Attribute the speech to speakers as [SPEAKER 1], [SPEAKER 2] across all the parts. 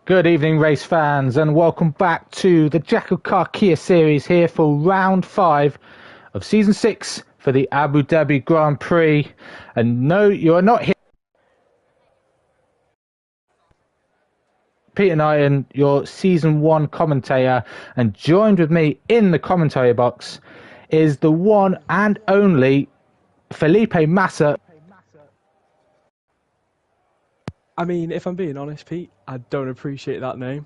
[SPEAKER 1] Good evening, race fans, and welcome back to the JACKOCAR Kia Series here for round 5 of Season 6 for the Abu Dhabi Grand Prix. And no, you are not here. Peter Knighton, your Season 1 commentator, and joined with me in the commentary box is the one and only Felipe Massa.
[SPEAKER 2] I mean, if I'm being honest, Pete, I don't appreciate that name,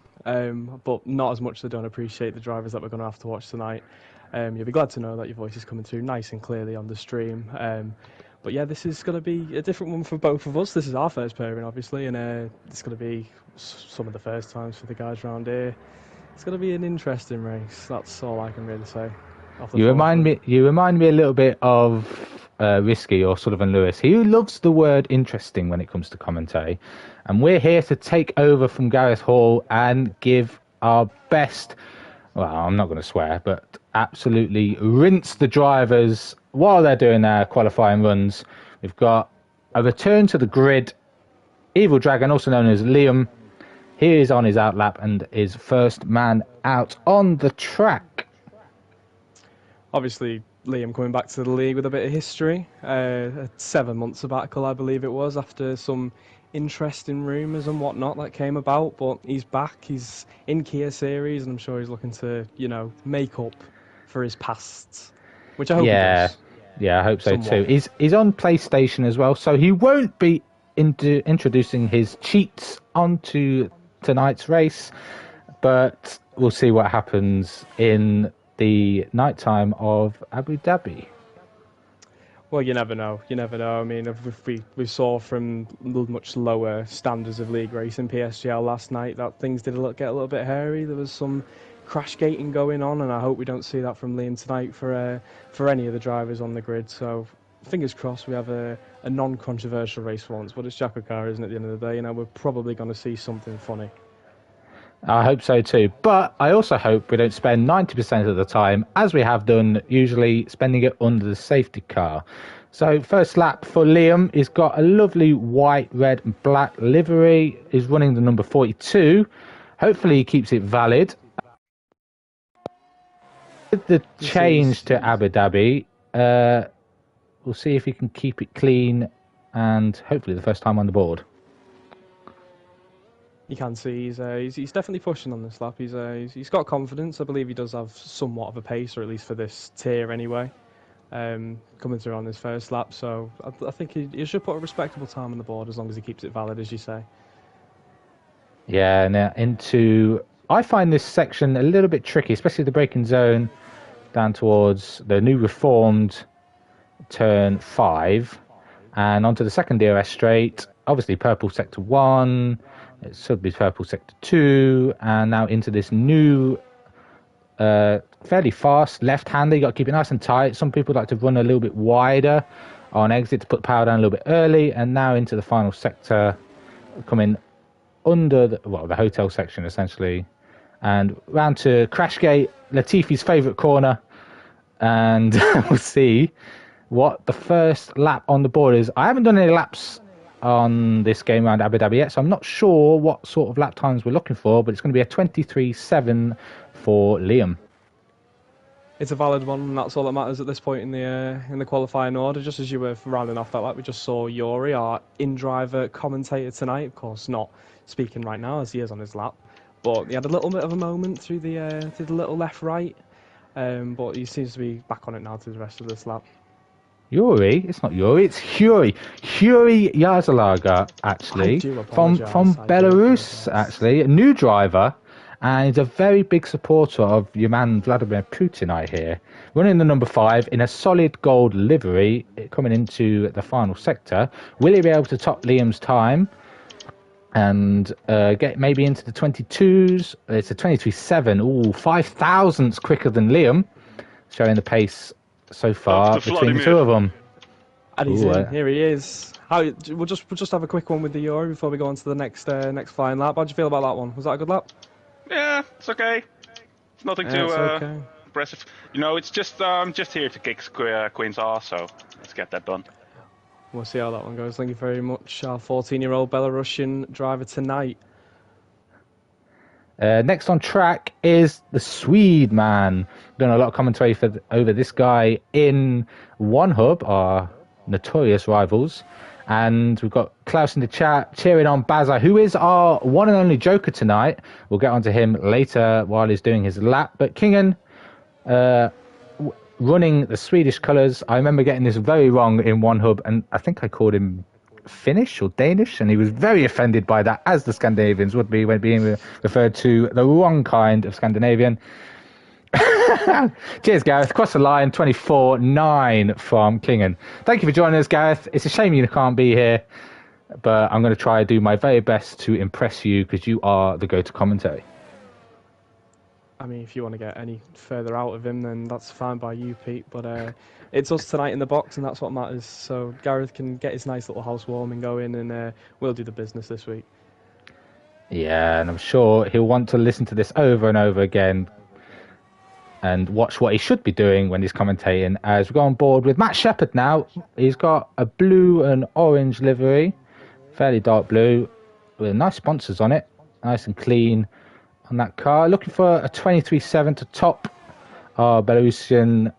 [SPEAKER 2] but not as much as I don't appreciate the drivers that we're going to have to watch tonight. You'll be glad to know that your voice is coming through nice and clearly on the stream. But yeah, this is going to be a different one for both of us. This is our first pairing, obviously, and it's going to be some of the first times for the guys around here. It's going to be an interesting race. That's all I can really say.
[SPEAKER 1] You remind me a little bit of Risky or Sullivan Lewis. He loves the word interesting when it comes to commentary, and we're here to take over from Gareth Hall and give our best. Well, I'm not going to swear, but absolutely rinse the drivers while they're doing their qualifying runs. We've got a return to the grid. Evil Dragon, also known as Liam, he is on his outlap and is first man out on the track.
[SPEAKER 2] Obviously, Liam coming back to the league with a bit of history. A 7-month sabbatical, I believe it was, after some interesting rumours and whatnot that came about. But he's back. He's in Kia Series, and I'm sure he's looking to, make up for his past, which I hope he does.
[SPEAKER 1] Yeah, I hope so too. He's on PlayStation as well, so he won't be introducing his cheats onto tonight's race. But we'll see what happens in the nighttime of Abu Dhabi.
[SPEAKER 2] Well, you never know. I mean, if we saw from much lower standards of league racing PSGL last night that things did get a little bit hairy. There was some crash gating going on, and I hope we don't see that from Liam tonight for any of the drivers on the grid. So fingers crossed we have a non-controversial race for once. But it's JACKOCAR, isn't it, at the end of the day? We're probably going to see something funny.
[SPEAKER 1] I hope so too, but I also hope we don't spend 90% of the time, as we have done, usually spending it under the safety car. So first lap for Liam, he's got a lovely white, red and black livery, he's running the number 42, hopefully he keeps it valid. With the change to Abu Dhabi, we'll see if he can keep it clean and hopefully the first time on the board.
[SPEAKER 2] You can see he's definitely pushing on this lap. He's got confidence. I believe he does have somewhat of a pace, or at least for this tier anyway, coming through on this first lap. So I think he should put a respectable time on the board as long as he keeps it valid, as you say.
[SPEAKER 1] Yeah, now I find this section a little bit tricky, especially the braking zone down towards the new reformed turn 5 and onto the second DRS straight. Obviously, purple sector 1. It should be purple sector 2, and now into this new, fairly fast left-hander. You got to keep it nice and tight. Some people like to run a little bit wider on exit to put power down a little bit early, and now into the final sector, coming under the hotel section essentially, and round to Crashgate, Latifi's favourite corner, and we'll see what the first lap on the board is. I haven't done any laps on this game around Abu Dhabi yet, so I'm not sure what sort of lap times we're looking for, but it's going to be a 23.7 for Liam.
[SPEAKER 2] It's a valid one, and that's all that matters at this point in the qualifying order. Just as you were rounding off that lap, we just saw Yuri, our in-driver commentator tonight, of course not speaking right now as he is on his lap, but he had a little bit of a moment through the little left-right, but he seems to be back on it now through the rest of this lap.
[SPEAKER 1] Yuri? It's not Yuri, it's Huri. Huri Yazalaga, actually, from Belarus, actually, a new driver, and he's a very big supporter of your man Vladimir Putin, I hear. Running the number 5 in a solid gold livery, coming into the final sector. Will he be able to top Liam's time and get maybe into the 22s? It's a 23.7, ooh, 5 thousandths quicker than Liam, showing the pace so far between the two of them.
[SPEAKER 2] And he's in. Here he is. We'll just have a quick one with the Euro before we go on to the next flying lap. How do you feel about that one? Was that a good lap?
[SPEAKER 3] Yeah, it's okay. It's nothing too impressive. It's just I'm just here to kick Queen's ass, so let's get that done.
[SPEAKER 2] We'll see how that one goes. Thank you very much, our 14-year-old Belarusian driver tonight.
[SPEAKER 1] Next on track is the Swede man. Done a lot of commentary over this guy in One Hub, our notorious rivals. And we've got Klaus in the chat cheering on Baza, who is our one and only Joker tonight. We'll get onto him later while he's doing his lap. But Kingen, running the Swedish colours. I remember getting this very wrong in One Hub, and I think I called him Finnish or Danish, and he was very offended by that, as the Scandinavians would be when being referred to the wrong kind of Scandinavian. Cheers, Gareth. Across the line, 24-9 from Kingen. Thank you for joining us, Gareth. It's a shame you can't be here, but I'm going to try to do my very best to impress you because you are the go-to commentary.
[SPEAKER 2] I mean, if you want to get any further out of him, then that's fine by you, Pete. But it's us tonight in the box, and that's what matters. So Gareth can get his nice little housewarming going, and we'll do the business this week.
[SPEAKER 1] Yeah, and I'm sure he'll want to listen to this over and over again and watch what he should be doing when he's commentating. As we go on board with Matt Shepherd now. He's got a blue and orange livery, fairly dark blue, with nice sponsors on it, nice and clean on that car. Looking for a 23.7 to top our Belarusian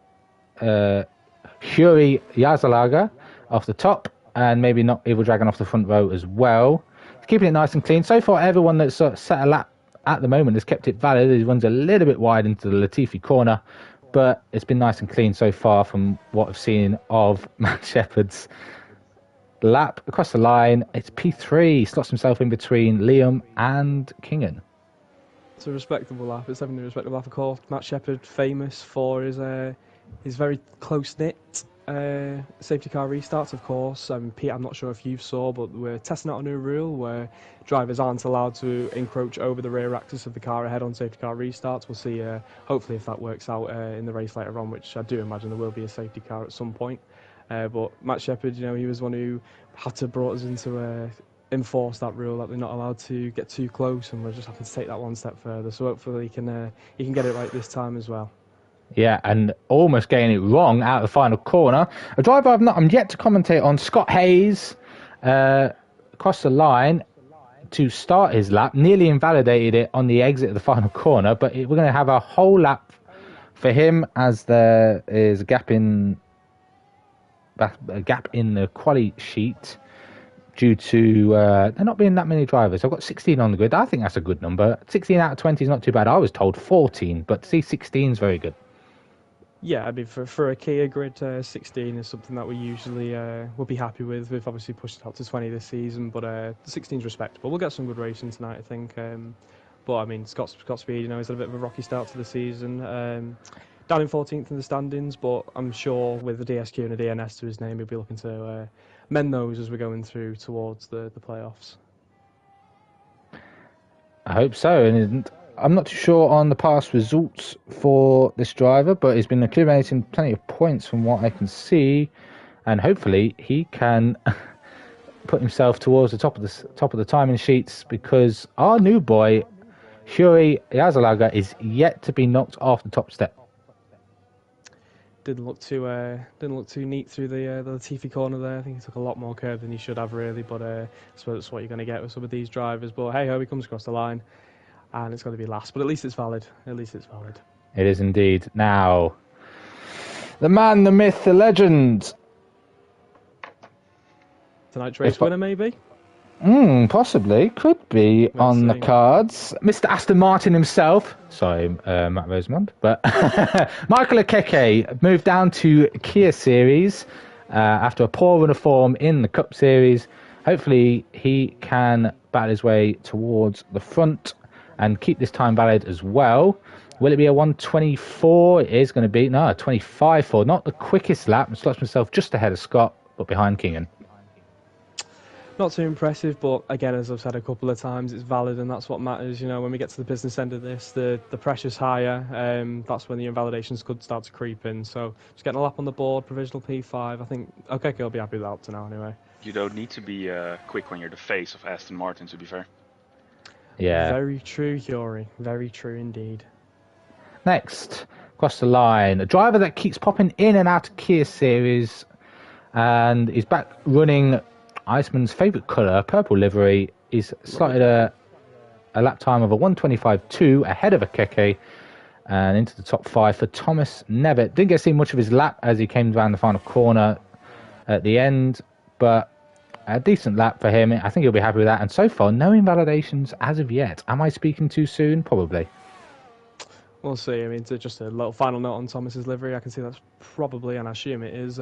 [SPEAKER 1] Yuri Yazalaga off the top, and maybe not Evil Dragon off the front row as well. He's keeping it nice and clean. So far, everyone that's set a lap at the moment has kept it valid. He runs a little bit wide into the Latifi corner, but it's been nice and clean so far from what I've seen of Matt Shepherd's lap. Across the line, it's P3. Slots himself in between Liam and Kingen.
[SPEAKER 2] It's a respectable lap. It's definitely a respectable lap, of course. Matt Shepherd, famous for his very close-knit safety car restarts, of course. Pete, I'm not sure if you saw, but we're testing out a new rule where drivers aren't allowed to encroach over the rear axis of the car ahead on safety car restarts. We'll see, hopefully, if that works out in the race later on, which I do imagine there will be a safety car at some point. But Matt Shepherd, he was one who had to brought us into enforce that rule that they're not allowed to get too close, and we're just having to take that one step further. So hopefully he can get it right this time as well.
[SPEAKER 1] Yeah, and almost getting it wrong out of the final corner. A driver I'm yet to commentate on, Scott Hayes, across the line to start his lap, nearly invalidated it on the exit of the final corner, but we're going to have a whole lap for him as there is a gap in the quali sheet due to there not being that many drivers. I've got 16 on the grid. I think that's a good number. 16 out of 20 is not too bad. I was told 14, but to see 16 is very good.
[SPEAKER 2] Yeah, I mean, for a Kia grid, 16 is something that we usually will be happy with. We've obviously pushed it out to 20 this season, but 16 is respectable. We'll get some good racing tonight, I think. But, I mean, Scott Speed, he's had a bit of a rocky start to the season. Down in 14th in the standings, but I'm sure with the DSQ and a DNS to his name, he'll be looking to mend those as we're going through towards the playoffs.
[SPEAKER 1] I hope so, and I'm not too sure on the past results for this driver, but he's been accumulating plenty of points from what I can see, and hopefully he can put himself towards the top of the timing sheets, because our new boy Yuri Yazalaga is yet to be knocked off the top step.
[SPEAKER 2] Didn't look too neat through the Latifi corner there. I think he took a lot more curve than he should have, really. But I suppose that's what you're going to get with some of these drivers. But hey ho, he comes across the line, and it's going to be last. But at least it's valid. It
[SPEAKER 1] is indeed. Now, the man, the myth, the legend.
[SPEAKER 2] Tonight's race winner, maybe.
[SPEAKER 1] Possibly. Could be on the cards. Mr. Aston Martin himself. Sorry, Matt Rosemond. But Michael Akeke moved down to Kia Series after a poor run of form in the Cup Series. Hopefully he can battle his way towards the front and keep this time valid as well. Will it be a 1:24? It is going to be. No, 25.4. Not the quickest lap. Slots himself just ahead of Scott, but behind Kingen.
[SPEAKER 2] Not too impressive, but again, as I've said a couple of times, it's valid, and that's what matters. When we get to the business end of this, the pressure's higher. That's when the invalidations could start to creep in. So just getting a lap on the board, provisional P5. I think I'll be happy with that up to now anyway.
[SPEAKER 3] You don't need to be quick when you're the face of Aston Martin, to be fair.
[SPEAKER 1] Yeah.
[SPEAKER 2] Very true, Yuri. Very true indeed.
[SPEAKER 1] Next, across the line, a driver that keeps popping in and out of Kia Series, and is back running Iceman's favourite colour, purple livery. He's slotted a a lap time of a 1:25.2 ahead of Akeke, and into the top 5 for Thomas Nevitt. Didn't get to see much of his lap as he came down the final corner at the end, but a decent lap for him. I think he'll be happy with that. And so far, no invalidations as of yet. Am I speaking too soon? Probably.
[SPEAKER 2] We'll see. I mean, just a little final note on Thomas's livery. I can see that's probably, and I assume it is,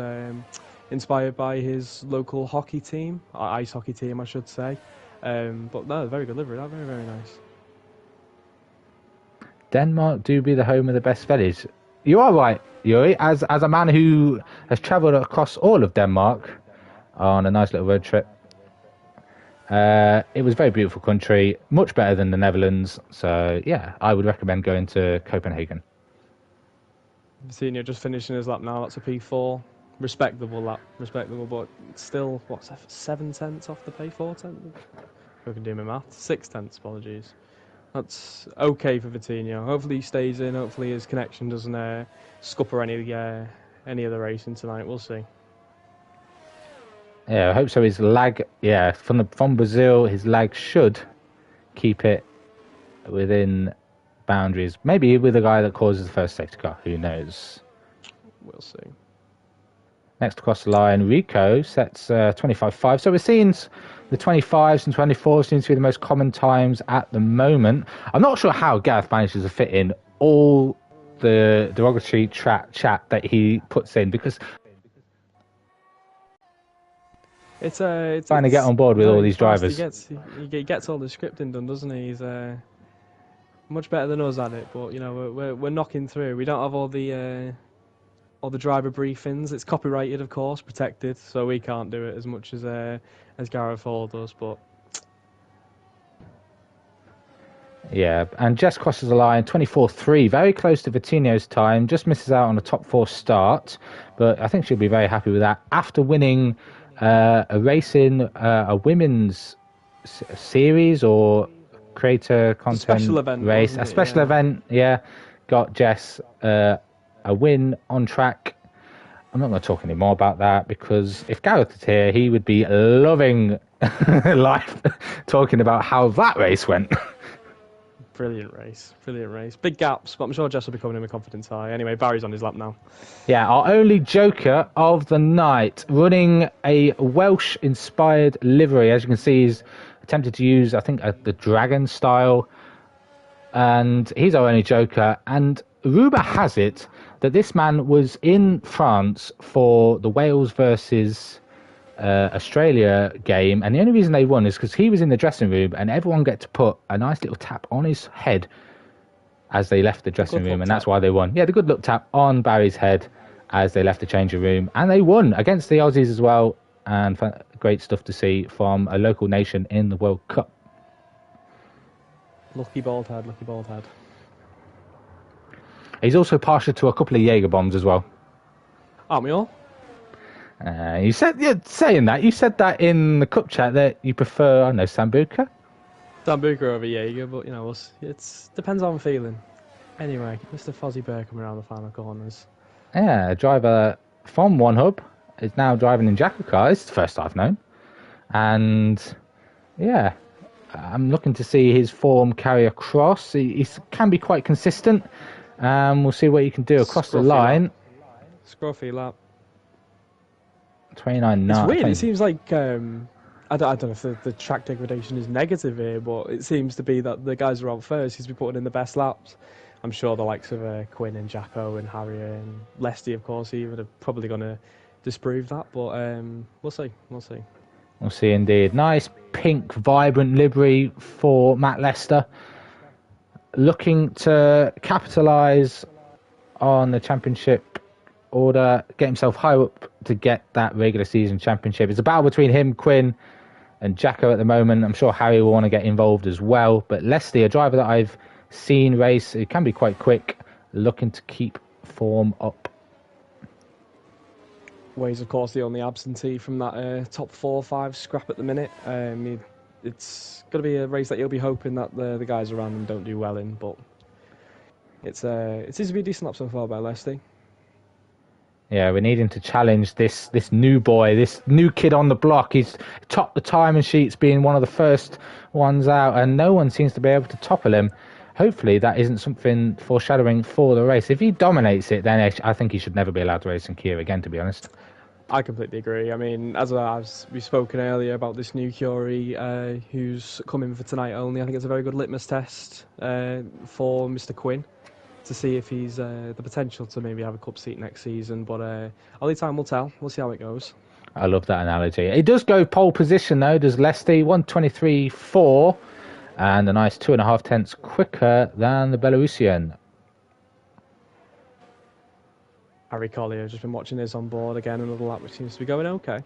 [SPEAKER 2] inspired by his local hockey team, ice hockey team, I should say. But no, very good livery. That very, very nice.
[SPEAKER 1] Denmark do be the home of the best vellies. You are right, Yuri. As a man who has travelled across all of Denmark on a nice little road trip, it was a very beautiful country, much better than the Netherlands. So yeah, I would recommend going to Copenhagen.
[SPEAKER 2] Senior just finishing his lap now. That's a P4. Respectable lap, but still, what's 7/10 off the P4? I can do my math. 6/10, apologies. That's okay for Vitinho. Hopefully he stays in. Hopefully his connection doesn't scupper any of the racing tonight. We'll see.
[SPEAKER 1] Yeah, I hope so. His lag, from Brazil, his lag should keep it within boundaries. Maybe with the guy that causes the first safety car. Who knows?
[SPEAKER 2] We'll see.
[SPEAKER 1] Next across the line, Rico sets 25.5. So we're seeing the 25s and 24s seems to be the most common times at the moment. I'm not sure how Gareth manages to fit in all the derogatory chat that he puts in, because
[SPEAKER 2] it's
[SPEAKER 1] trying to get on board with all these drivers.
[SPEAKER 2] He gets all the scripting done, doesn't he? He's much better than us at it, but you know we're knocking through. We don't have all the driver briefings. It's copyrighted, of course, protected, so we can't do it as much as Gareth Hall does. But
[SPEAKER 1] yeah, and Jess crosses the line 24.3, very close to Vitinho's time. Just misses out on a top 4 start, but I think she'll be very happy with that after winning a race in a women's series or creator content
[SPEAKER 2] special event
[SPEAKER 1] race, a special event. Yeah, got Jess a win on track. I'm not going to talk any more about that, because if Gareth is here, he would be loving life talking about how that race went.
[SPEAKER 2] Brilliant race. Big gaps, but I'm sure Jess will be coming in with confidence high. Anyway, Barry's on his lap now. Yeah,
[SPEAKER 1] our only joker of the night, running a Welsh-inspired livery. As you can see, he's attempted to use, I think, the dragon style, and he's our only joker. And rumour has it that this man was in France for the Wales versus Australia game, and the only reason they won is because he was in the dressing room and everyone get to put a nice little tap on his head as they left the dressing room, and that's why they won. Yeah, the good luck tap on Barry's head as they left the changing room, and they won against the Aussies as well, and great stuff to see from a local nation in the World Cup.
[SPEAKER 2] Lucky bald head.
[SPEAKER 1] He's also partial to a couple of Jaeger bombs as well.
[SPEAKER 2] Aren't we all?
[SPEAKER 1] You said, saying that, you said that in the cup chat that you prefer, I don't know, Sambuca?
[SPEAKER 2] Sambuca over Jaeger, but you know, it depends how I'm feeling. Anyway, Mr. Fozzie Bear coming around the final corners.
[SPEAKER 1] Yeah, a driver from One Hub is now driving in JACKOCAR. It's the first I've known. And yeah, I'm looking to see his form carry across. He can be quite consistent. We'll see what he can do across the line.
[SPEAKER 2] Scruffy lap.
[SPEAKER 1] 29.9.
[SPEAKER 2] It's weird. It seems like I don't know if the track degradation is negative here, but it seems to be that the guys are out first. He's been putting in the best laps. I'm sure the likes of Quinn and Jacko and Harrier and Lesty, of course, even are probably going to disprove that. But we'll see.
[SPEAKER 1] We'll see indeed. Nice pink, vibrant livery for Matt Lester. Looking to capitalise on the championship order, get himself high up to get that regular season championship. It's a battle between him, Quinn, and Jacko at the moment. I'm sure Harry will want to get involved as well. But Leslie, a driver that I've seen race, it can be quite quick, looking to keep form up.
[SPEAKER 2] Way's, of course, the only absentee from that top 4 or 5 scrap at the minute. It's going to be a race that he'll be hoping that the guys around him don't do well in, but it seems to be a decent lap so far by Leslie.
[SPEAKER 1] Yeah, we need him to challenge this new boy, this new kid on the block. He's topped the timing sheets, being one of the first ones out, and no one seems to be able to topple him. Hopefully, that isn't something foreshadowing for the race. If he dominates it, then I think he should never be allowed to race in Kia again, to be honest.
[SPEAKER 2] I completely agree. I mean, as we've spoken earlier about this new Curie who's coming for tonight only, I think it's a very good litmus test for Mr. Quinn to see if he's the potential to maybe have a cup seat next season. But only time will tell. We'll see how it goes.
[SPEAKER 1] I love that analogy. It does go pole position, though. Does Leslie 1:23.4 and a nice 2.5 tenths quicker than the Belarusian.
[SPEAKER 2] Harry Collier, just been watching his on board again, another lap which seems to be going okay.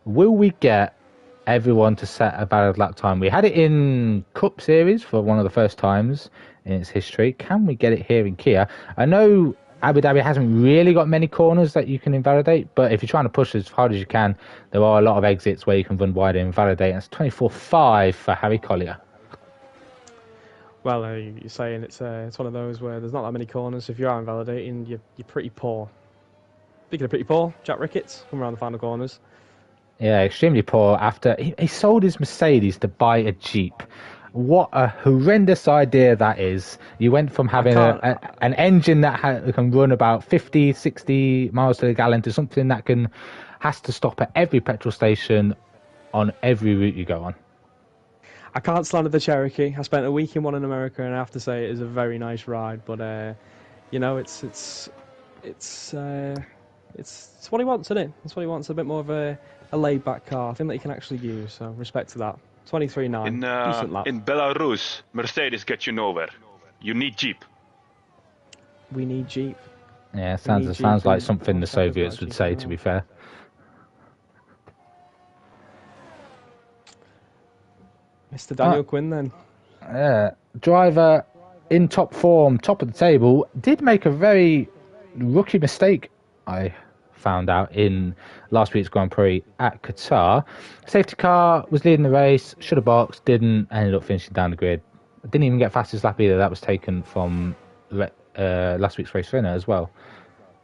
[SPEAKER 1] Will we get everyone to set a valid lap time? We had it in Cup Series for one of the first times in its history. Can we get it here in Kia? I know Abu Dhabi hasn't really got many corners that you can invalidate, but if you're trying to push as hard as you can, there are a lot of exits where you can run wide and invalidate. That's 24.5 for Harry Collier.
[SPEAKER 2] Well, you're saying it's one of those where there's not that many corners. So if you are invalidating, you're pretty poor. Speaking of pretty poor, Jack Ricketts come around the final corners.
[SPEAKER 1] Yeah, extremely poor after he sold his Mercedes to buy a Jeep. What a horrendous idea that is. You went from having an engine that can run about 50, 60 miles to the gallon to something that has to stop at every petrol station on every route you go on.
[SPEAKER 2] I can't slander the Cherokee. I spent a week in one in America, and I have to say it is a very nice ride. But it's what he wants, isn't it? It's what he wants. A bit more of a laid-back car, thing that he can actually use. So respect to that. 23.9, decent lap.
[SPEAKER 3] In Belarus, Mercedes gets you nowhere. You need Jeep.
[SPEAKER 2] We need Jeep.
[SPEAKER 1] Yeah, sounds like something the Soviets would say. To be fair.
[SPEAKER 2] Mr. Daniel Quinn, then.
[SPEAKER 1] Driver in top form, top of the table, did make a very rookie mistake, I found out, in last week's Grand Prix at Qatar. Safety car was leading the race, should have boxed, didn't, ended up finishing down the grid. Didn't even get fastest lap either. That was taken from last week's race winner as well.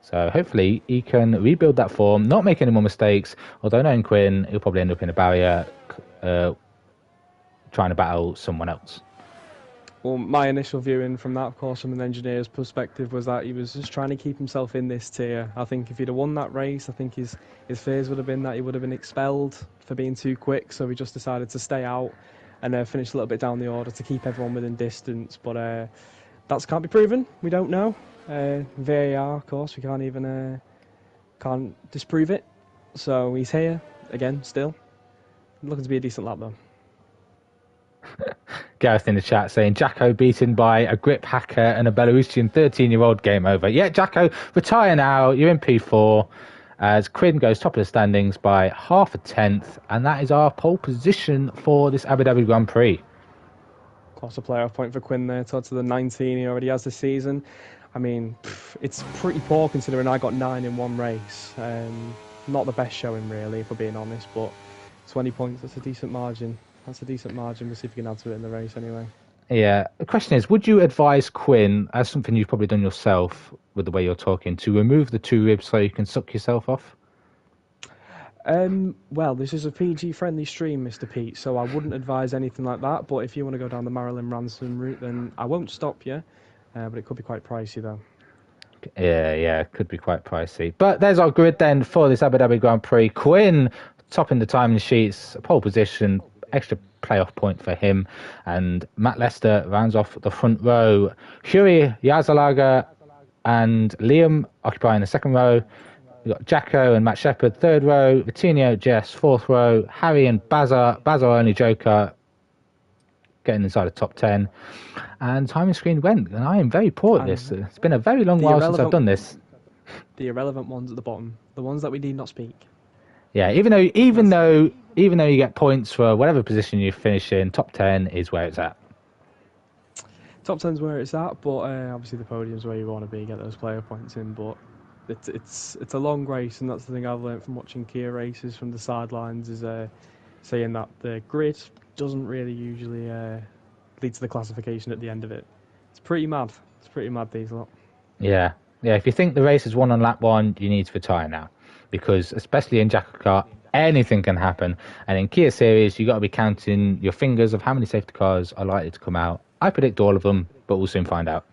[SPEAKER 1] So hopefully he can rebuild that form, not make any more mistakes, although knowing Quinn, he'll probably end up in a barrier trying to battle someone else.
[SPEAKER 2] Well, my initial viewing from that, of course, from an engineer's perspective, was that he was just trying to keep himself in this tier. I think if he'd have won that race, I think his fears would have been that he would have been expelled for being too quick, so he just decided to stay out and finish a little bit down the order to keep everyone within distance. But that can't be proven. We don't know. VAR, of course, we can't disprove it. So he's here again, still looking to be a decent lap though.
[SPEAKER 1] Gareth in the chat saying Jacko beaten by a grip hacker and a Belarusian 13-year-old, game over. Yeah, Jacko, retire now. You're in P4 as Quinn goes top of the standings by 0.5 tenth, and that is our pole position for this Abu Dhabi Grand Prix.
[SPEAKER 2] Of course, a playoff point for Quinn there, to the 19 he already has this season. I mean, it's pretty poor considering I got 9 in one race. Not the best showing really, if we're being honest, but 20 points, that's a decent margin. We'll see if we can add to it in the race anyway.
[SPEAKER 1] Yeah. The question is, would you advise Quinn, as something you've probably done yourself with the way you're talking, to remove the 2 ribs so you can suck yourself off?
[SPEAKER 2] Well, this is a PG-friendly stream, Mr. Pete, so I wouldn't advise anything like that. But if you want to go down the Marilyn Manson route, then I won't stop you. But it could be quite pricey, though.
[SPEAKER 1] Yeah, it could be quite pricey. But there's our grid then for this Abu Dhabi Grand Prix. Quinn topping the timing sheets, pole position, extra playoff point for him, and Matt Lester rounds off the front row. Huey Yazalaga and Liam occupying the second row. We've got Jacko and Matt Shepherd third row, Vitinho, Jess fourth row, Harry and Bazar only Joker getting inside the top 10, and timing screen went, and I am very poor at this. It's been a very long while since I've done this.
[SPEAKER 2] The irrelevant ones at the bottom, the ones that we need not speak.
[SPEAKER 1] Yeah, even though you get points for whatever position you finish in, top 10 is where it's at.
[SPEAKER 2] Top 10's where it's at, but obviously the podium's where you want to be, get those player points in. But it's a long race, and that's the thing I've learned from watching Kia races from the sidelines, is saying that the grid doesn't really usually lead to the classification at the end of it. It's pretty mad. These lot.
[SPEAKER 1] Yeah. Yeah, if you think the race is won on lap 1, you need to retire now. Because, especially in JACKOCAR, anything can happen. And in Kia Series, you've got to be counting your fingers of how many safety cars are likely to come out. I predict all of them, but we'll soon find out.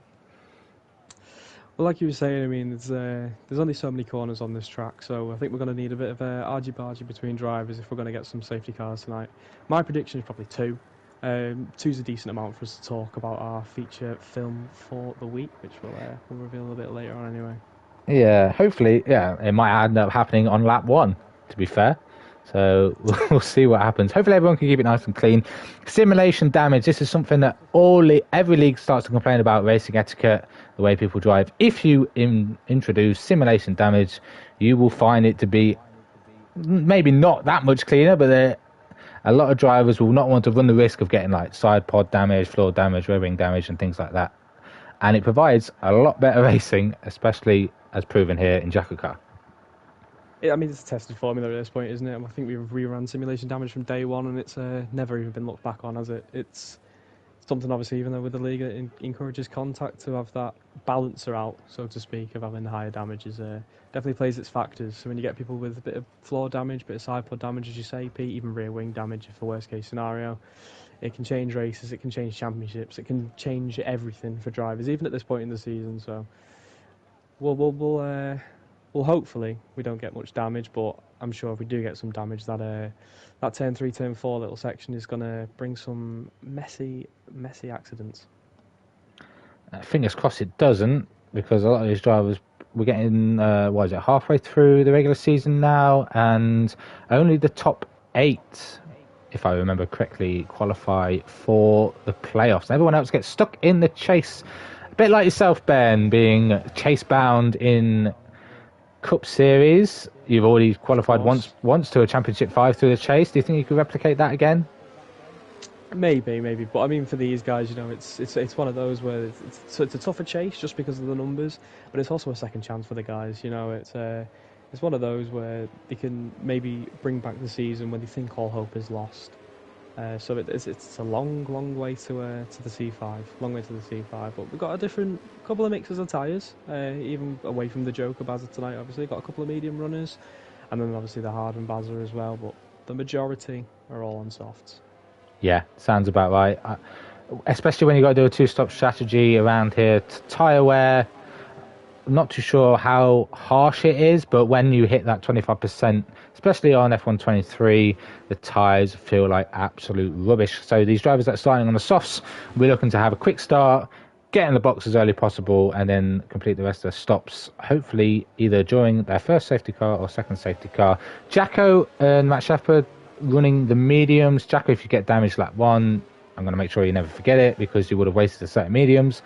[SPEAKER 2] Well, like you were saying, I mean, there's only so many corners on this track, so I think we're going to need a bit of argy-bargy between drivers if we're going to get some safety cars tonight. My prediction is probably 2. 2's a decent amount for us to talk about our feature film for the week, which we'll reveal a bit later on anyway.
[SPEAKER 1] Yeah, hopefully, it might end up happening on lap 1, to be fair. So we'll see what happens. Hopefully everyone can keep it nice and clean. Simulation damage. This is something that every league starts to complain about racing etiquette, the way people drive. If you introduce simulation damage, you will find it to be maybe not that much cleaner, but a lot of drivers will not want to run the risk of getting like side pod damage, floor damage, rear wing damage and things like that. And it provides a lot better racing, especially as proven here in JACKOCAR.
[SPEAKER 2] I mean, it's a tested formula at this point, isn't it? I think we've rerun simulation damage from day one, and it's never even been looked back on, has it? It's something, obviously, even though with the league it encourages contact, to have that balancer out, so to speak, of having higher damages, definitely plays its factors. So when you get people with a bit of floor damage, a bit of side pod damage, as you say, Pete, even rear wing damage, if the worst case scenario, it can change races, it can change championships, it can change everything for drivers, even at this point in the season. So Well, hopefully we don't get much damage, but I'm sure if we do get some damage, that turn 3, turn 4 little section is going to bring some messy accidents.
[SPEAKER 1] Fingers crossed it doesn't, because a lot of these drivers, we're getting, halfway through the regular season now, and only the top 8, if I remember correctly, qualify for the playoffs. Everyone else gets stuck in the chase. A bit like yourself, Ben, being chase-bound in Cup Series. You've already qualified once to a Championship 5 through the chase. Do you think you could replicate that again?
[SPEAKER 2] Maybe, but I mean, for these guys, it's one of those where it's a tougher chase just because of the numbers, but it's also a second chance for the guys. It's one of those where they can maybe bring back the season when they think all hope is lost. So it's a long way to the C5, long way to the C5. But we've got a different couple of mixes of tyres, even away from the Joker Bazza tonight. Obviously, got a couple of medium runners, and then obviously the hard and Bazza as well. But the majority are all on softs.
[SPEAKER 1] Yeah, sounds about right. Especially when you got to do a two-stop strategy around here. Tyre wear, I'm not too sure how harsh it is, but when you hit that 25%, especially on F123, the tyres feel like absolute rubbish. So these drivers that are starting on the softs, we're looking to have a quick start, get in the box as early as possible, and then complete the rest of the stops, hopefully either during their first safety car or second safety car. Jacko and Matt Shepherd running the mediums. Jacko, if you get damaged lap 1, I'm going to make sure you never forget it, because you would have wasted a set of mediums.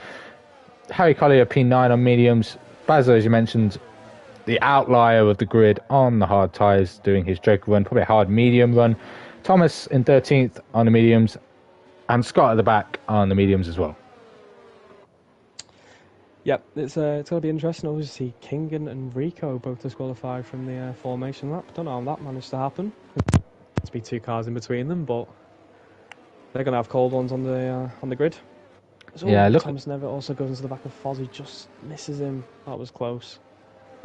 [SPEAKER 1] Harry Collier P9 on mediums. Bazza, as you mentioned, the outlier of the grid on the hard tyres, doing his Joker run, probably a hard medium run. Thomas in 13th on the mediums, and Scott at the back on the mediums as well.
[SPEAKER 2] Yep, it's going to be interesting. Obviously, King and Rico both disqualified from the formation lap. Don't know how that managed to happen. There's be 2 cars in between them, but they're going to have cold ones on the grid. So yeah, look. Thomas Nevitt also goes into the back of Fozzie, just misses him. That was close.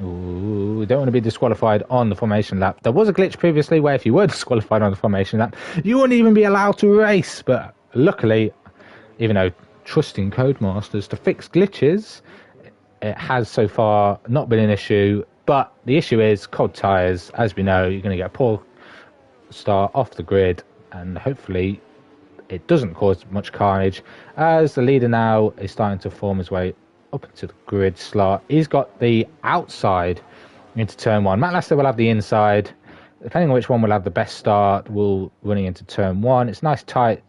[SPEAKER 1] Ooh, we don't want to be disqualified on the formation lap. There was a glitch previously where if you were disqualified on the formation lap, you wouldn't even be allowed to race. But luckily, even though trusting Codemasters to fix glitches, it has so far not been an issue. But the issue is cold tyres. As we know, you're going to get a poor start off the grid, and hopefully it doesn't cause much carnage, as the leader now is starting to form his way up into the grid slot. He's got the outside into turn 1. Matt Lester will have the inside. Depending on which one will have the best start, will running into turn 1. It's nice tight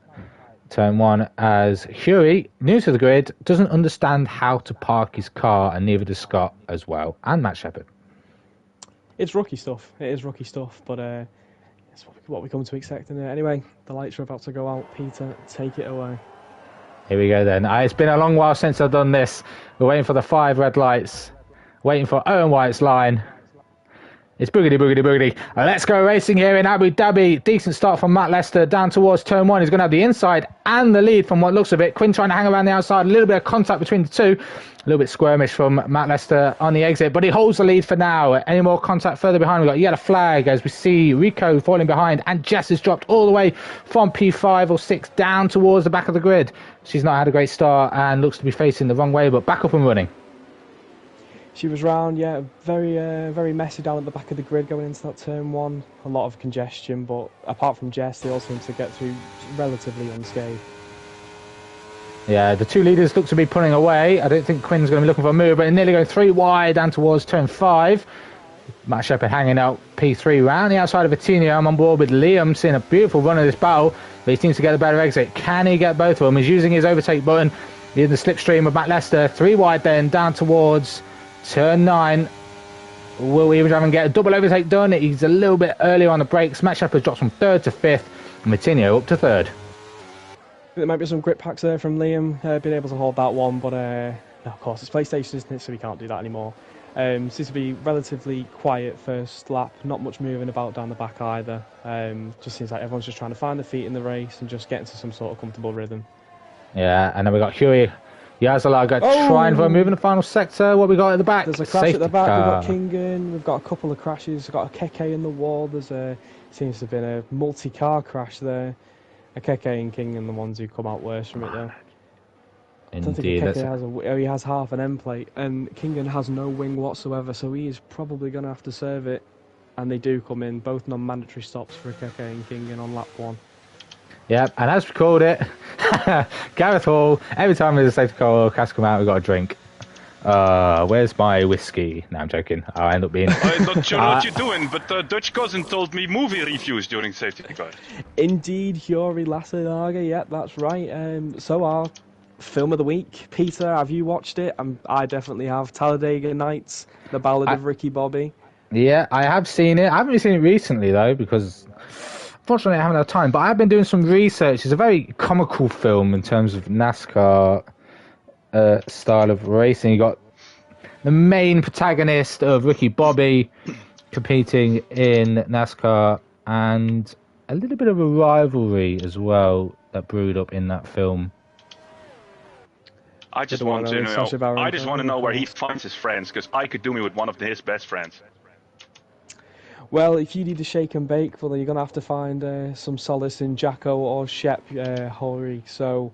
[SPEAKER 1] turn 1, as Huey, new to the grid, doesn't understand how to park his car, and neither does Scott as well, and Matt Shepherd.
[SPEAKER 2] It's rookie stuff. It is rookie stuff, but it's what we come to expect in it. Anyway, the lights are about to go out. Peter, take it away.
[SPEAKER 1] Here we go then. It's been a long while since I've done this. We're waiting for the 5 red lights. Waiting for Owen White's line. It's boogity, boogity, boogity. Let's go racing here in Abu Dhabi. Decent start from Matt Lester down towards turn 1. He's going to have the inside and the lead from what looks of it. Quinn trying to hang around the outside. A little bit of contact between the two. A little bit squirmish from Matt Lester on the exit, but he holds the lead for now. Any more contact further behind? We've got yellow flag as we see Rico falling behind, and Jess has dropped all the way from P5 or 6 down towards the back of the grid. She's not had a great start and looks to be facing the wrong way, but back up and running.
[SPEAKER 2] She was round, yeah, very messy down at the back of the grid going into that turn 1. A lot of congestion, but apart from Jess, they all seem to get through relatively unscathed.
[SPEAKER 1] Yeah, the two leaders look to be pulling away. I don't think Quinn's going to be looking for a move, but they're nearly going 3 wide down towards turn 5. Matt Shepherd hanging out P3 round the outside of Atina. I'm on board with Liam, seeing a beautiful run of this battle, but he seems to get a better exit. Can he get both of them? He's using his overtake button in the slipstream of Matt Lester. 3 wide then down towards turn 9. Will Everdriven get a double overtake done? He's a little bit earlier on the brakes. Matt Shepherd drops from 3rd to 5th. Matinho up to 3rd.
[SPEAKER 2] There might be some grip packs there from Liam, being able to hold that one, but no, of course it's PlayStation, isn't it? So we can't do that anymore. Seems to be relatively quiet first lap, not much moving about down the back either. Just seems like everyone's just trying to find their feet in the race and just get into some sort of comfortable rhythm.
[SPEAKER 1] Yeah, and then we got Huey Yazalaga trying for a move in the final sector. What we got at the back?
[SPEAKER 2] There's a crash
[SPEAKER 1] Safety
[SPEAKER 2] at the back.
[SPEAKER 1] car.
[SPEAKER 2] We've got Kingen. We've got a couple of crashes. We've got a Keke in the wall. Seems to have been a multi-car crash there. A Keke and Kingen, the ones who come out worse from it though. I don't think Keke he has half an end plate, and Kingen has no wing whatsoever, so he is probably going to have to serve it. And they do come in, both non-mandatory stops for Keke and Kingen on lap 1.
[SPEAKER 1] Yep, and as we called it, Gareth Hall, every time there's a safety car or cast come out, we've got a drink. Where's my whiskey? No, I'm joking. I'll end up being...
[SPEAKER 3] I'm not sure what you're doing, but Dutch cousin told me movie reviews during safety car.
[SPEAKER 2] Indeed, Huri Lassenaga, yeah, that's right. So our film of the week. Peter, have you watched it? I definitely have. Talladega Nights, The Ballad of Ricky Bobby.
[SPEAKER 1] Yeah, I have seen it. I haven't seen it recently, though, because... Unfortunately, I haven't had time, but I've been doing some research. It's a very comical film in terms of NASCAR style of racing. You got the main protagonist of Ricky Bobby competing in NASCAR, and a little bit of a rivalry as well that brewed up in that film.
[SPEAKER 3] I just want to know. I just want to know where he finds his friends, because I could do me with one of his best friends.
[SPEAKER 2] Well, if you need a shake and bake, well, you're going to have to find some solace in Jacko or Shep Horry. So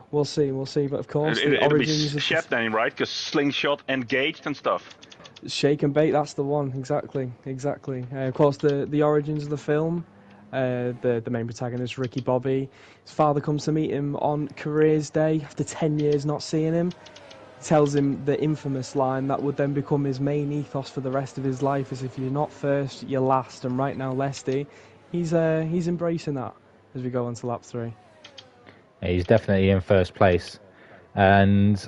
[SPEAKER 2] we'll see. But of course, the origins
[SPEAKER 3] be Shep then, right? Because slingshot, engaged and stuff.
[SPEAKER 2] Shake and bake, that's the one. Exactly. Of course, the origins of the film. The main protagonist, Ricky Bobby. His father comes to meet him on careers day after 10 years not seeing him. Tells him the infamous line that would then become his main ethos for the rest of his life, is if you're not first, you're last. And right now, Lesty, he's embracing that as we go on to lap 3.
[SPEAKER 1] Yeah, he's definitely in first place, and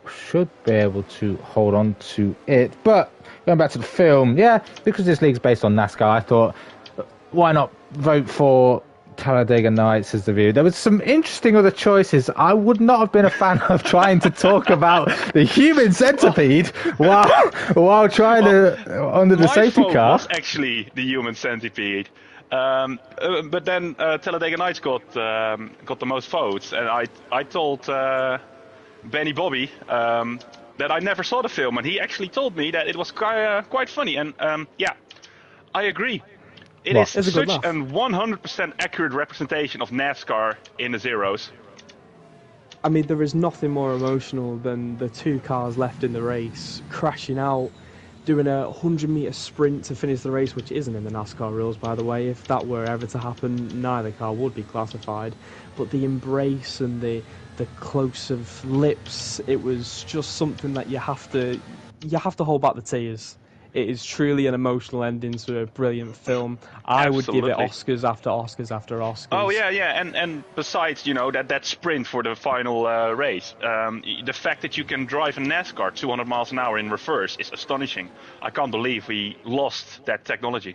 [SPEAKER 1] should be able to hold on to it. But going back to the film, yeah, because this league's based on NASCAR, I thought, why not vote for Talladega Nights as the view? There was some interesting other choices. I would not have been a fan of trying to talk about the human centipede while trying to under the safety car.
[SPEAKER 3] Was actually the human centipede, but then Talladega Nights got the most votes, and I told Benny Bobby that I never saw the film, and he actually told me that it was quite funny, and yeah, I agree. It is such a 100% accurate representation of NASCAR in the zeros.
[SPEAKER 2] I mean, there is nothing more emotional than the 2 cars left in the race crashing out, doing a 100-meter sprint to finish the race, which isn't in the NASCAR rules, by the way. If that were ever to happen, neither car would be classified. But the embrace and the close of lips, it was just something that you have to hold back the tears. It is truly an emotional ending to a brilliant film. I would give it Oscars after Oscars after Oscars.
[SPEAKER 3] Oh yeah, and besides, you know, that sprint for the final race, the fact that you can drive a NASCAR 200 miles an hour in reverse is astonishing. I can't believe we lost that technology.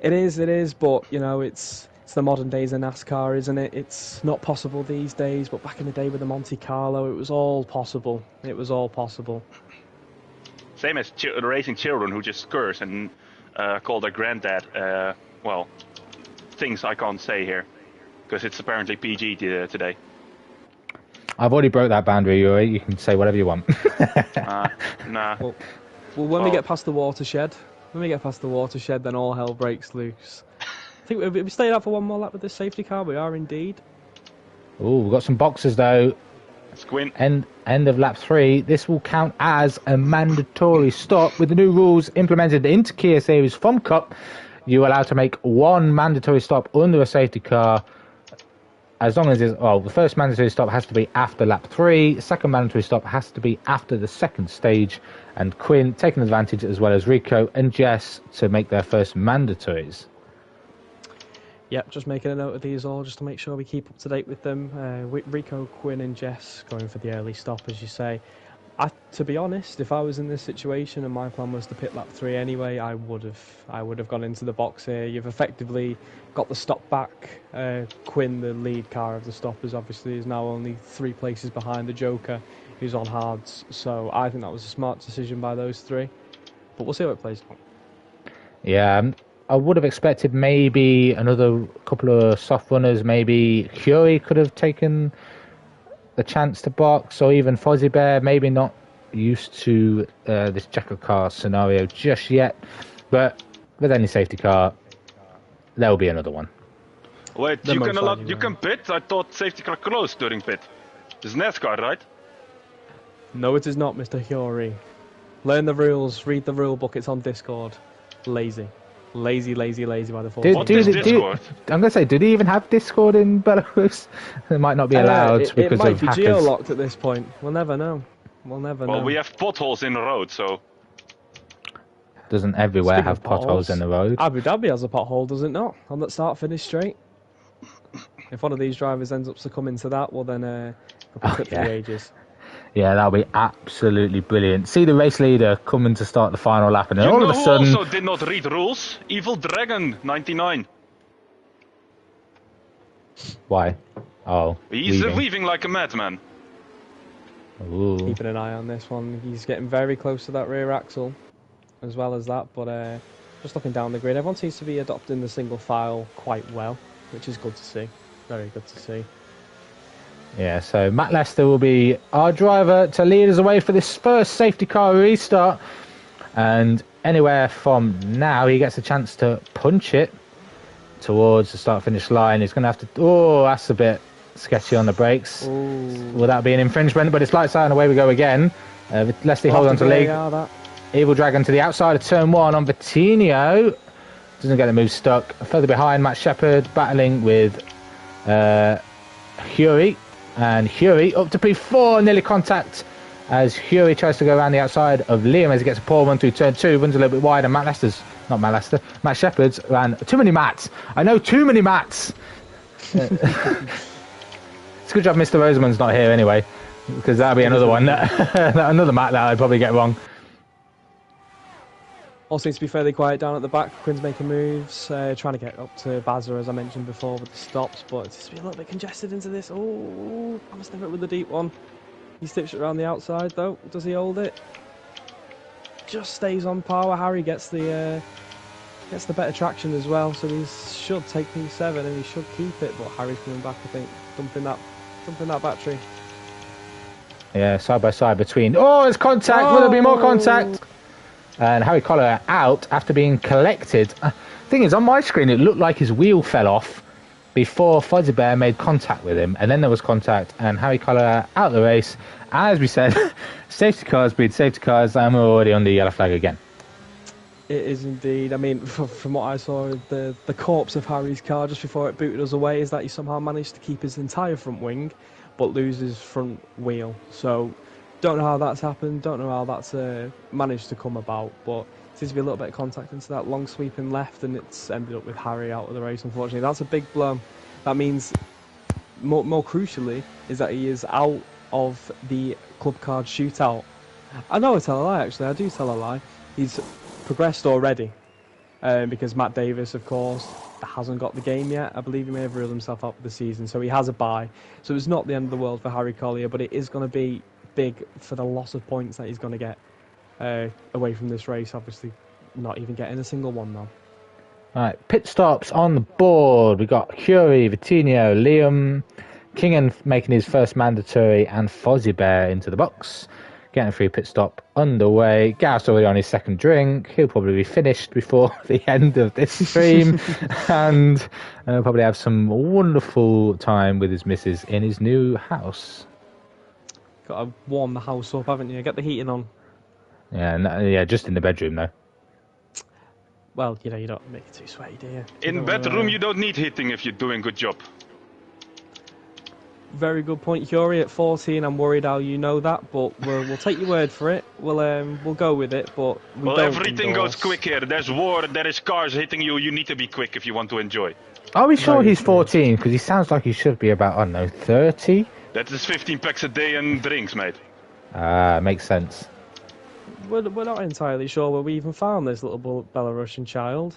[SPEAKER 2] It is, but you know, it's the modern days of NASCAR, isn't it? It's not possible these days, but back in the day with the Monte Carlo, it was all possible.
[SPEAKER 3] same as racing children who just curse and call their granddad, well, things I can't say here, because it's apparently PG today.
[SPEAKER 1] I've already broke that boundary, Yuri. You can say whatever you want.
[SPEAKER 3] Nah.
[SPEAKER 2] Well, when we get past the watershed, then all hell breaks loose. I think we stayed out for one more lap with this safety car. We are indeed.
[SPEAKER 1] Oh, we've got some boxes though.
[SPEAKER 3] Squint.
[SPEAKER 1] End of lap 3. This will count as a mandatory stop. With the new rules implemented into Kia Series from Cup, you are allowed to make one mandatory stop under a safety car. As long as the first mandatory stop has to be after lap 3. The second mandatory stop has to be after the second stage. And Quinn taking advantage, as well as Rico and Jess, to make their first mandatories.
[SPEAKER 2] Yep, just making a note of these all, just to make sure we keep up to date with them. Rico, Quinn and Jess going for the early stop, as you say. To be honest, if I was in this situation and my plan was to pit lap 3 anyway, I would have gone into the box here. You've effectively got the stop back. Quinn, the lead car of the stoppers, obviously is now only 3 places behind the Joker, who's on hards. So I think that was a smart decision by those 3. But we'll see how it plays out.
[SPEAKER 1] Yeah, I would have expected maybe another couple of soft runners. Maybe Curie could have taken the chance to box, or even Fozzie Bear, maybe not used to this JACKOCAR scenario just yet. But with any safety car, there will be another one.
[SPEAKER 3] Wait, you can pit? I thought safety car closed during pit. It's NASCAR, right?
[SPEAKER 2] No, it is not, Mr. Hiory. Learn the rules, read the rule book, it's on Discord. Lazy by the force.
[SPEAKER 3] What is Discord?
[SPEAKER 1] I'm going to say, did he even have Discord in Belarus? It might not be allowed because
[SPEAKER 2] it might
[SPEAKER 1] of
[SPEAKER 2] be
[SPEAKER 1] hackers.
[SPEAKER 2] geo-locked at this point. We'll never know.
[SPEAKER 3] Well, we have potholes in the road, so...
[SPEAKER 1] Doesn't everywhere
[SPEAKER 2] Speaking
[SPEAKER 1] have
[SPEAKER 2] of
[SPEAKER 1] potholes in the road?
[SPEAKER 2] Abu Dhabi has a pothole, does it not? On that start-finish straight. If one of these drivers ends up succumbing to that, well then we'll be for the ages.
[SPEAKER 1] Yeah, that'll be absolutely brilliant. See the race leader coming to start the final lap, and then all of a
[SPEAKER 3] who
[SPEAKER 1] sudden...
[SPEAKER 3] also did not read rules? Evil Dragon 99.
[SPEAKER 1] Why? Oh,
[SPEAKER 3] He's weaving like a madman.
[SPEAKER 1] Ooh.
[SPEAKER 2] Keeping an eye on this one. He's getting very close to that rear axle, as well as that. But just looking down the grid, everyone seems to be adopting the single file quite well, which is good to see. Very good to see.
[SPEAKER 1] Yeah, so Matt Lester will be our driver to lead us away for this first safety car restart. And anywhere from now, he gets a chance to punch it towards the start-finish line. He's going to have to... Oh, that's a bit sketchy on the brakes.
[SPEAKER 2] Ooh.
[SPEAKER 1] Will that be an infringement? But it's lights out and away we go again. Leslie holds on to lead. Evil Dragon to the outside of turn 1 on Vitinho. Doesn't get the move stuck. Further behind, Matt Shepherd battling with Huey. And Huey up to P4, nearly contact as Huey tries to go around the outside of Liam as he gets a poor run through turn 2, runs a little bit wide, and Matt Shepherd's ran too many mats. I know, too many mats. It's a good job Mr. Rosamund's not here anyway, because that'll be another one, another mat that I'd probably get wrong.
[SPEAKER 2] All seems to be fairly quiet down at the back. Quinn's making moves, trying to get up to Bazza, as I mentioned before, with the stops, but it seems to be a little bit congested into this. Oh, I'm sniff it with the deep one. He slips it around the outside, though. Does he hold it? Just stays on power. Harry gets the better traction as well, so he should take P7 and he should keep it. But Harry's coming back, I think, dumping that battery.
[SPEAKER 1] Yeah, side by side between. Oh, there's contact. Will there be more contact? And Harry Collier out after being collected. Thing is, on my screen, it looked like his wheel fell off before Fozzie Bear made contact with him. And then there was contact, and Harry Collier out of the race. As we said, safety cars breed safety cars, and we're already on the yellow flag again.
[SPEAKER 2] It is indeed. I mean, from what I saw, the corpse of Harry's car just before it booted us away is that he somehow managed to keep his entire front wing, but lose his front wheel. So... don't know how that's happened, don't know how that's managed to come about, but it seems to be a little bit of contact into that long sweeping left, and it's ended up with Harry out of the race, unfortunately. That's a big blow. That means, more crucially, is that he is out of the club card shootout. I know I tell a lie, actually, I do tell a lie. He's progressed already, because Matt Davis, of course, hasn't got the game yet. I believe he may have ruled himself out for the season, so he has a bye. So it's not the end of the world for Harry Collier, but it is going to be big for the loss of points that he's going to get. away from this race. Obviously, not even getting a single one now.
[SPEAKER 1] Right, pit stops on the board. We got Curie, Vitinho, Liam, Kingan making his first mandatory, and Fozzie Bear into the box. Getting a free pit stop underway. Gareth's already on his second drink. He'll probably be finished before the end of this stream, and probably have some wonderful time with his missus in his new house.
[SPEAKER 2] Got to warm the house up, haven't you? Get the heating on.
[SPEAKER 1] Yeah, just in the bedroom though.
[SPEAKER 2] Well, you don't make it too sweaty, do you?
[SPEAKER 3] In bedroom, you don't need heating if you're doing a good job.
[SPEAKER 2] Very good point, Curie. At 14, I'm worried how you know that, but we'll take your word for it. We'll go with it, but
[SPEAKER 3] well, everything goes quick here. There's war, there is cars hitting you. You need to be quick if you want to enjoy.
[SPEAKER 1] Are we sure he's 14? Because he sounds like he should be about, I don't know, 30?
[SPEAKER 3] That is 15 packs a day and drinks, mate.
[SPEAKER 1] Makes sense.
[SPEAKER 2] We're not entirely sure where we even found this little Belarusian child.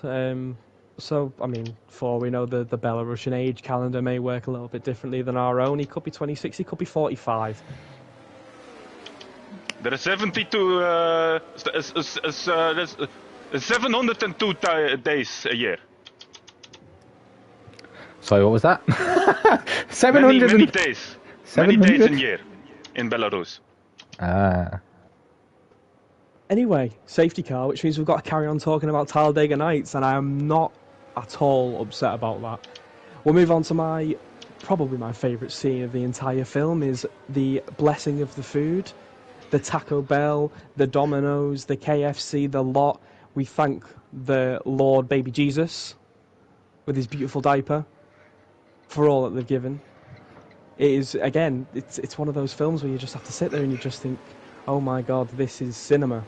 [SPEAKER 2] So, I mean, for we know the Belarusian age calendar may work a little bit differently than our own. He could be 26, he could be 45.
[SPEAKER 3] There are 702 days a year.
[SPEAKER 1] Sorry, what was that? 700
[SPEAKER 3] many days. 700? Many days a year in Belarus.
[SPEAKER 2] Anyway, safety car, which means we've got to carry on talking about Talladega Nights, and I am not at all upset about that. We'll move on to probably my favourite scene of the entire film is the blessing of the food. The Taco Bell, the Domino's, the KFC, the lot. We thank the Lord Baby Jesus with his beautiful diaper for all that they've given. It is, again, it's one of those films where you just have to sit there and you just think, oh my God, this is cinema.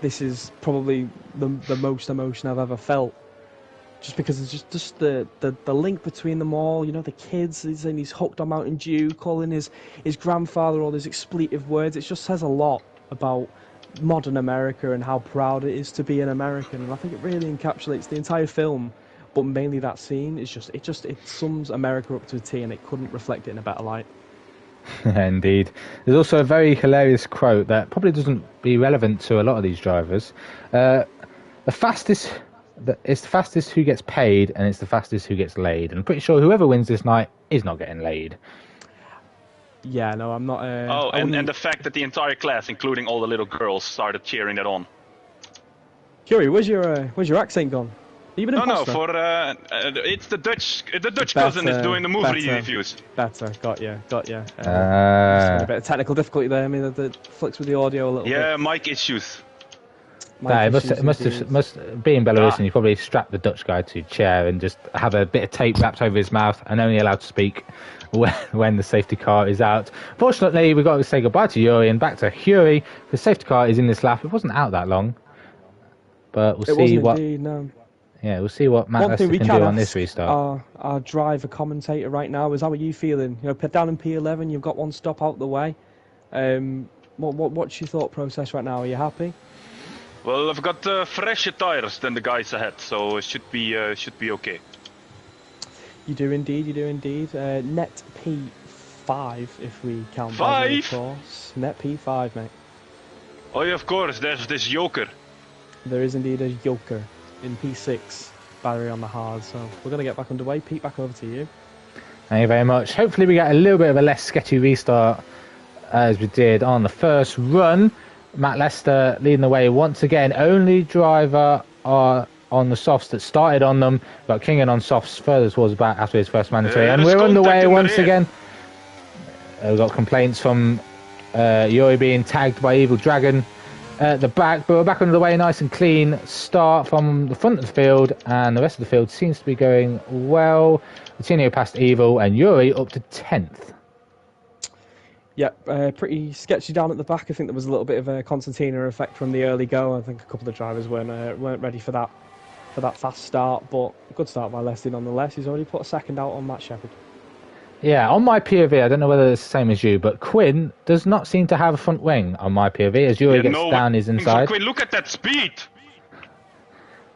[SPEAKER 2] This is probably the most emotion I've ever felt. Just because it's just the link between them all, the kids, he's hooked on Mountain Dew, calling his grandfather all these expletive words. It just says a lot about modern America and how proud it is to be an American. And I think it really encapsulates the entire film, but mainly that scene is it sums America up to a T, and it couldn't reflect it in a better light.
[SPEAKER 1] Indeed. There's also a very hilarious quote that probably doesn't be relevant to a lot of these drivers. It's the fastest who gets paid, and it's the fastest who gets laid. And I'm pretty sure whoever wins this night is not getting laid.
[SPEAKER 2] Yeah, no, I'm not.
[SPEAKER 3] And the fact that the entire class, including all the little girls, started cheering that on.
[SPEAKER 2] Curie, where's your accent gone? Even
[SPEAKER 3] no, it's the Dutch cousin is doing the movie reviews.
[SPEAKER 2] Better, got you. A bit of technical difficulty there. I mean, the flicks with the audio a little bit.
[SPEAKER 3] Yeah, mic issues.
[SPEAKER 1] It must be in Belarusian. You probably strap the Dutch guy to a chair and just have a bit of tape wrapped over his mouth and only allowed to speak when the safety car is out. Fortunately, we've got to say goodbye to Yuri and back to Curie. The safety car is in this lap. It wasn't out that long, but we'll see what. Indeed, no. Yeah, we'll see what Matt Lester can do on this restart.
[SPEAKER 2] Our driver commentator right now is, how are you feeling? Down in P11, you've got one stop out the way. What's your thought process right now? Are you happy?
[SPEAKER 3] Well, I've got fresher tires than the guys ahead, so it should be okay.
[SPEAKER 2] You do indeed. Net P5, if we count.
[SPEAKER 3] 5?
[SPEAKER 2] Of course. Net P5, mate.
[SPEAKER 3] Oh, yeah, of course. There's this Joker.
[SPEAKER 2] There is indeed a Joker in P6, battery on the hard. So we're going to get back underway. Pete, back over to you.
[SPEAKER 1] Thank you very much. Hopefully we get a little bit of a less sketchy restart as we did on the first run. Matt Lester leading the way once again. Only driver on the softs that started on them. Got Kingan on softs further towards the back after his first mandatory. And we're underway once again. We've got complaints from Yuri being tagged by Evil Dragon at the back. But we're back underway, nice and clean start from the front of the field. And the rest of the field seems to be going well. Vitinho past Evil and Yuri up to 10th.
[SPEAKER 2] Yeah, pretty sketchy down at the back. I think there was a little bit of a concertina effect from the early go. I think a couple of the drivers weren't ready for that fast start, but good start by Leslie nonetheless. He's already put a second out on Matt Shepherd.
[SPEAKER 1] Yeah, on my POV, I don't know whether it's the same as you, but Quinn does not seem to have a front wing on my POV as Yuri gets down his inside.
[SPEAKER 3] Quinn, look at that speed!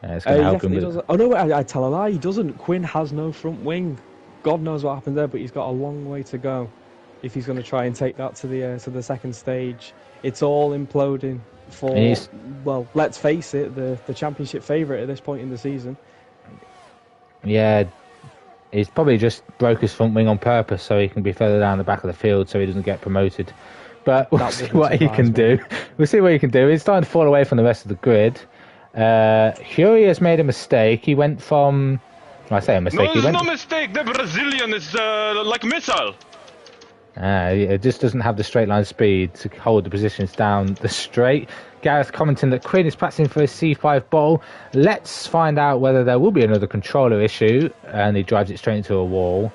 [SPEAKER 1] Yeah, it's going to help him with
[SPEAKER 2] it. Oh no, I tell a lie, he doesn't. Quinn has no front wing. God knows what happened there, but he's got a long way to go if he's going to try and take that to the second stage. It's all imploding for, well, let's face it, the championship favourite at this point in the season.
[SPEAKER 1] Yeah, he's probably just broke his front wing on purpose so he can be further down the back of the field so he doesn't get promoted. But we'll see what he can do. We'll see what he can do. He's starting to fall away from the rest of the grid. Hury has made a mistake. He went from... I say a mistake.
[SPEAKER 3] No, no mistake. The Brazilian is like a missile.
[SPEAKER 1] It just doesn't have the straight line speed to hold the positions down the straight. Gareth commenting that Quinn is practicing for his C5 bottle. Let's find out whether there will be another controller issue, and he drives it straight into a wall.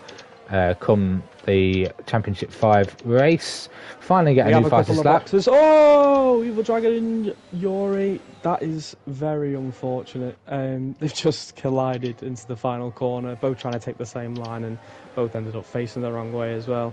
[SPEAKER 1] Come the Championship 5 race. Finally get a new fastest lap.
[SPEAKER 2] Oh, Evil Dragon Yuri. That is very unfortunate. They've just collided into the final corner, both trying to take the same line, and both ended up facing the wrong way as well.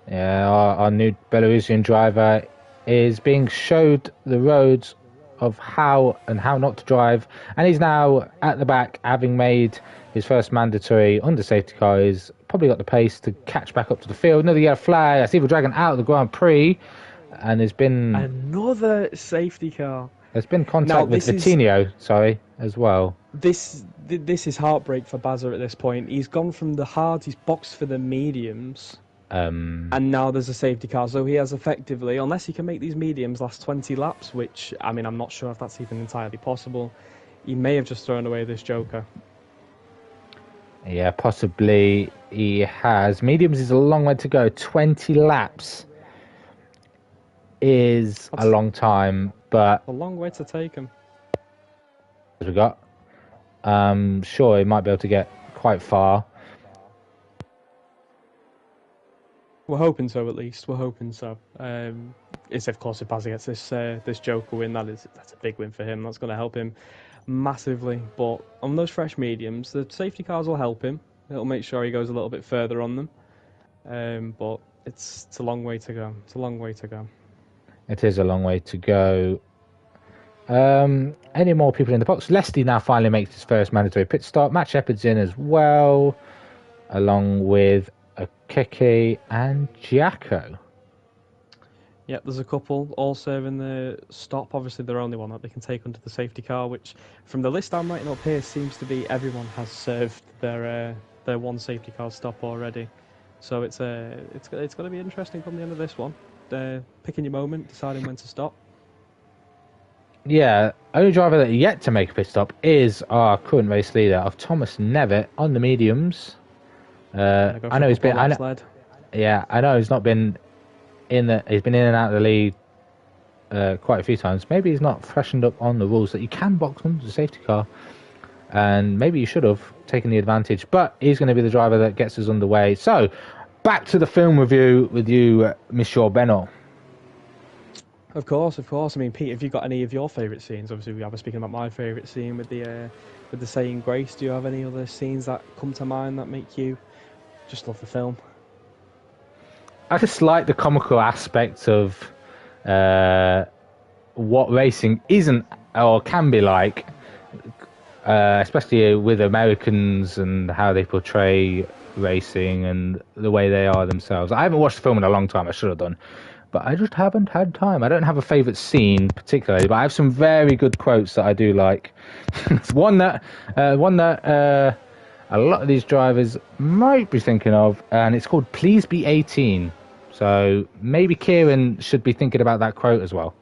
[SPEAKER 1] Yeah, our new Belarusian driver is being showed the roads of how and how not to drive, and he's now at the back, having made his first mandatory under safety car. He's probably got the pace to catch back up to the field. Another yellow flag. That's Evil Dragon out of the Grand Prix, and there's been
[SPEAKER 2] another safety car.
[SPEAKER 1] There's been contact with Vitinho, as well.
[SPEAKER 2] This is heartbreak for Bazza at this point. He's gone from the hards, he's boxed for the mediums. And now there's a safety car, so he has effectively, unless he can make these mediums last 20 laps, which, I mean, I'm not sure if that's even entirely possible, he may have just thrown away this Joker.
[SPEAKER 1] Yeah, possibly he has. Mediums is a long way to go. 20 laps is a long time, but...
[SPEAKER 2] a long way to take him.
[SPEAKER 1] As we got, sure, he might be able to get quite far.
[SPEAKER 2] We're hoping so, at least. We're hoping so. It's of course if Bazza gets this Joker win, that's a big win for him. That's going to help him massively. But on those fresh mediums, the safety cars will help him. It'll make sure he goes a little bit further on them. But it's a long way to go. It's a long way to go.
[SPEAKER 1] It is a long way to go. Any more people in the box? Leslie now finally makes his first mandatory pit stop. Matt Shepard's in as well, along with Keke and Jacko.
[SPEAKER 2] Yeah, there's a couple all serving the stop. Obviously, they're only one that they can take under the safety car, which, from the list I'm writing up here, seems to be everyone has served their one safety car stop already. So it's going to be interesting from the end of this one. Picking your moment, deciding when to stop.
[SPEAKER 1] Yeah, only driver that yet to make a pit stop is our current race leader of Thomas Nevitt on the mediums. I know he's been. I know he's not been in the. He's been in and out of the lead quite a few times. Maybe he's not freshened up on the rules that you can box under the safety car, and maybe you should have taken the advantage. But he's going to be the driver that gets us underway. So, back to the film review with you, Monsieur Benoit.
[SPEAKER 2] Of course. I mean, Pete, have you got any of your favourite scenes? Obviously, I was speaking about my favourite scene with the saying grace. Do you have any other scenes that come to mind that make you just love the film?
[SPEAKER 1] I just like the comical aspects of what racing isn't or can be like, especially with Americans and how they portray racing and the way they are themselves. I haven't watched the film in a long time. I should have done, but I just haven't had time. I don't have a favourite scene particularly, but I have some very good quotes that I do like. one that a lot of these drivers might be thinking of, and it's called "Please Be 18." So maybe Kieran should be thinking about that quote as well.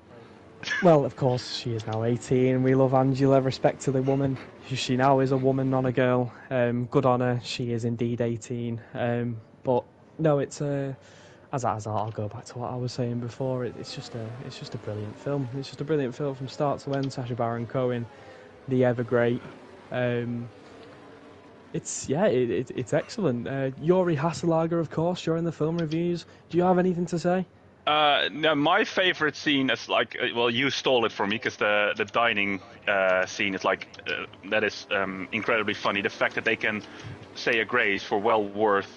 [SPEAKER 2] Well, of course, she is now 18. We love Angela, respect to the woman. She now is a woman, not a girl. Good on her. She is indeed 18. But no, it's as I'll go back to what I was saying before. It's just a brilliant film. It's just a brilliant film from start to end. Sacha Baron Cohen, the ever great. It's excellent. Yuri Hasselager, of course, during the film reviews. Do you have anything to say?
[SPEAKER 3] No, my favorite scene is like, well, you stole it from me because the dining scene is like that is incredibly funny. The fact that they can say a grace for well worth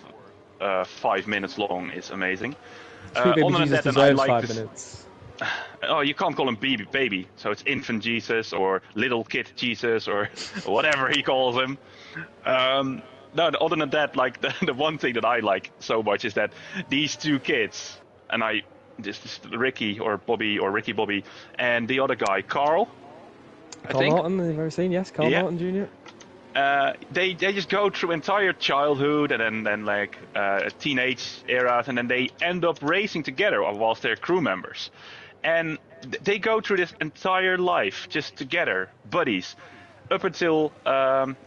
[SPEAKER 3] 5 minutes long is amazing.
[SPEAKER 2] Baby Jesus deserves 5 minutes.
[SPEAKER 3] Oh, you can't call him baby, so it's infant Jesus or little kid Jesus or whatever he calls him. No, other than that, like the one thing that I like so much is that these two kids, and I this Ricky or Bobby or Ricky Bobby and the other guy, Carl.
[SPEAKER 2] Carl Norton, have you ever seen? Yes, Carl Norton Jr.
[SPEAKER 3] They just go through entire childhood and then like teenage eras, and then they end up racing together whilst they're crew members, and they go through this entire life just together, buddies, up until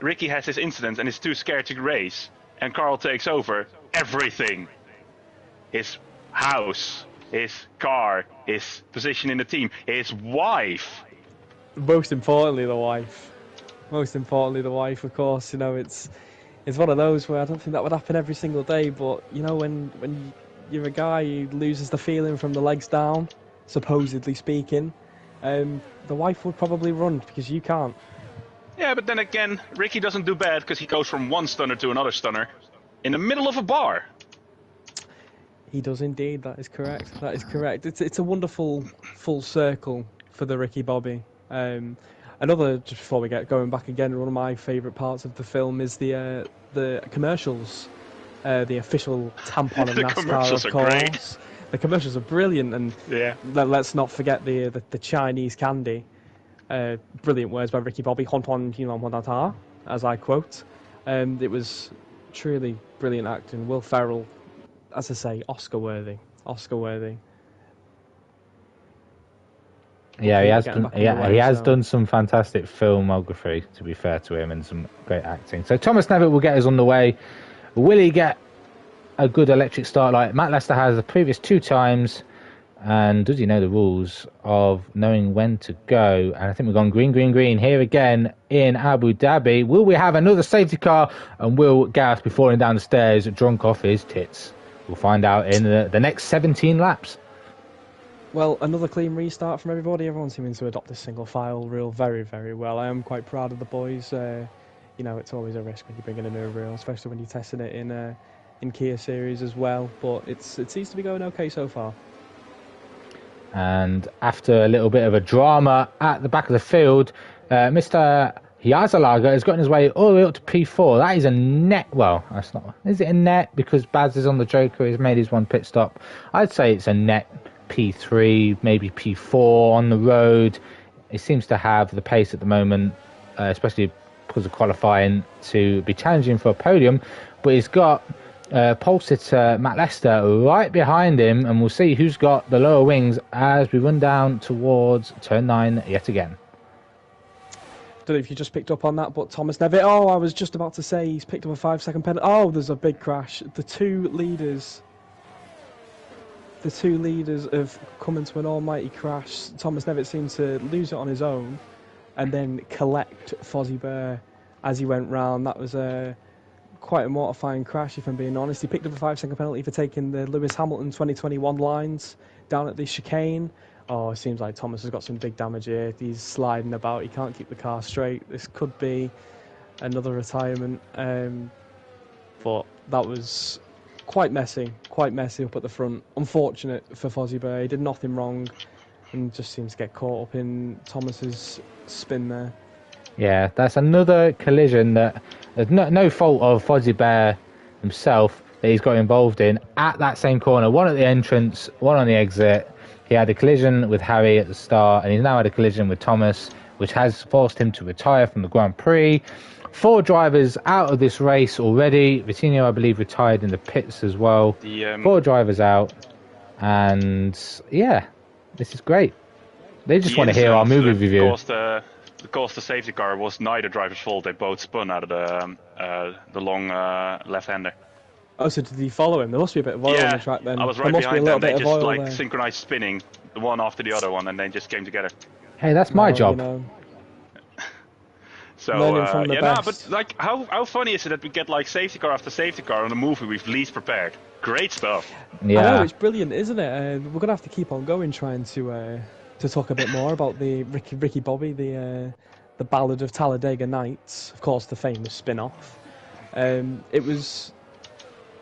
[SPEAKER 3] Ricky has this incident and is too scared to race, and Carl takes over everything: his house, his car, his position in the team, his wife.
[SPEAKER 2] Most importantly, the wife. Most importantly, the wife, of course. You know, it's one of those where I don't think that would happen every single day, but, you know, when you're a guy who loses the feeling from the legs down, supposedly speaking, the wife would probably run, because you can't.
[SPEAKER 3] Yeah, but then again, Ricky doesn't do bad because he goes from one stunner to another stunner in the middle of a bar.
[SPEAKER 2] He does indeed, that is correct. That is correct. It's a wonderful full circle for the Ricky Bobby. Another, just before we get going back again, one of my favourite parts of the film is the commercials, the official tampon of
[SPEAKER 3] The
[SPEAKER 2] NASCAR,
[SPEAKER 3] commercials
[SPEAKER 2] of
[SPEAKER 3] are
[SPEAKER 2] course.
[SPEAKER 3] great.
[SPEAKER 2] The commercials are brilliant, and let's not forget the Chinese candy. Brilliant words by Ricky Bobby, Hon Hon Hilan Hon, as I quote. It was truly brilliant acting. Will Ferrell, as I say, Oscar worthy. Oscar worthy.
[SPEAKER 1] Yeah, he has done some fantastic filmography, to be fair to him, and some great acting. So Thomas Nevitt will get us on the way. Will he get a good electric start like Matt Lester has the previous 2 times? And does he know the rules of knowing when to go? And I think we've gone green, green, green here again in Abu Dhabi. Will we have another safety car? And will Gareth be falling down the stairs drunk off his tits? We'll find out in the next 17 laps.
[SPEAKER 2] Well, another clean restart from everybody. Everyone seeming to adopt this single file rule very, very well. I am quite proud of the boys. You know, it's always a risk when you bring in a new rule, especially when you're testing it in Kia series as well. But it seems to be going okay so far.
[SPEAKER 1] And after a little bit of a drama at the back of the field, Mr. Yazalaga has gotten his way all the way up to P4. That is a net. Well, that's not. Is it a net? Because Baz is on the Joker. He's made his one pit stop. I'd say it's a net P3, maybe P4 on the road. He seems to have the pace at the moment, especially because of qualifying, to be challenging for a podium. But he's got pole sitter Matt Lester right behind him, and we'll see who's got the lower wings as we run down towards turn 9 yet again.
[SPEAKER 2] Don't know if you just picked up on that, but Thomas Nevitt. Oh, I was just about to say he's picked up a 5-second penalty. Oh, there's a big crash. The two leaders have come into an almighty crash. Thomas Nevitt seemed to lose it on his own and then collect Fozzie Bear as he went round. That was quite a mortifying crash, if I'm being honest. He picked up a 5-second penalty for taking the Lewis Hamilton 2021 lines down at the chicane. Oh, it seems like Thomas has got some big damage here. He's sliding about. He can't keep the car straight. This could be another retirement. But that was quite messy up at the front. Unfortunate for Fozzie Bear. He did nothing wrong and just seems to get caught up in Thomas's spin there.
[SPEAKER 1] Yeah, that's another collision that there's no fault of Fozzie Bear himself that he's got involved in at that same corner. One at the entrance, one on the exit. He had a collision with Harry at the start, and he's now had a collision with Thomas, which has forced him to retire from the Grand Prix. 4 drivers out of this race already. Vitinho, I believe, retired in the pits as well. 4 drivers out. And, yeah, this is great. They just want to hear our movie review.
[SPEAKER 3] The cost of safety car was neither driver's fault. They both spun out of the long left-hander.
[SPEAKER 2] Oh, so did he follow him? There must be a bit of oil on the track then.
[SPEAKER 3] I was right behind them. They just synchronized spinning, the one after the other one, and they just came together.
[SPEAKER 1] Hey, that's my job.
[SPEAKER 2] You know.
[SPEAKER 3] So, but like, how funny is it that we get like safety car after safety car on a movie we've least prepared? Great stuff.
[SPEAKER 1] Yeah,
[SPEAKER 2] I know, it's brilliant, isn't it? We're gonna have to keep on going, trying to talk a bit more about the Ricky Bobby, the Ballad of Talladega Nights, of course, the famous spin-off. It was,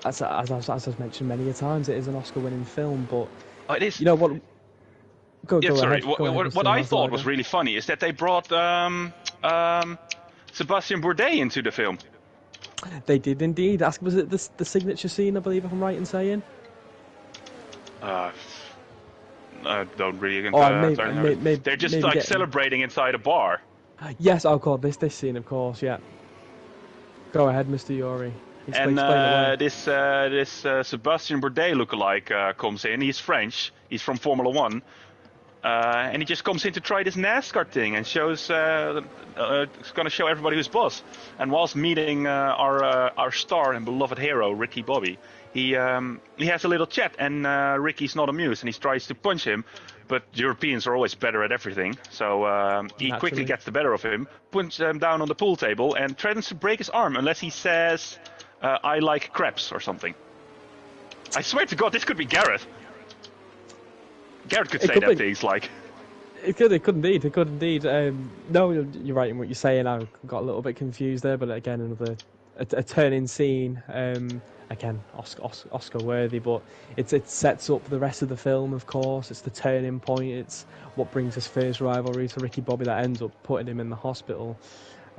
[SPEAKER 2] as I've mentioned many a times, it is an Oscar-winning film, but
[SPEAKER 3] it is.
[SPEAKER 2] You know what? Go
[SPEAKER 3] sorry.
[SPEAKER 2] ahead.
[SPEAKER 3] What I thought was really funny is that they brought Sebastian Bourdais into the film.
[SPEAKER 2] They did indeed. Was it the signature scene, I believe, if I'm right in saying?
[SPEAKER 3] don't really.
[SPEAKER 2] They're
[SPEAKER 3] just like celebrating inside a bar.
[SPEAKER 2] Yes, oh god, this scene, of course, yeah. Go ahead, Mr. Yuri.
[SPEAKER 3] And this Sebastian Bourdais lookalike comes in. He's French. He's from Formula One. And he just comes in to try this NASCAR thing and shows. It's going to show everybody who's boss. And whilst meeting our star and beloved hero Ricky Bobby, he has a little chat, and Ricky's not amused, and he tries to punch him. But Europeans are always better at everything, so he quickly gets the better of him, punches him down on the pool table, and threatens to break his arm unless he says, "I like crepes" or something. I swear to God, this could be Garrett. Garrett could say that things like.
[SPEAKER 2] It could indeed. No, you're right in what you're saying. I got a little bit confused there, but again, another a turning scene. Again, Oscar worthy, but it sets up the rest of the film. Of course, it's the turning point. It's what brings his first rivalry to Ricky Bobby that ends up putting him in the hospital.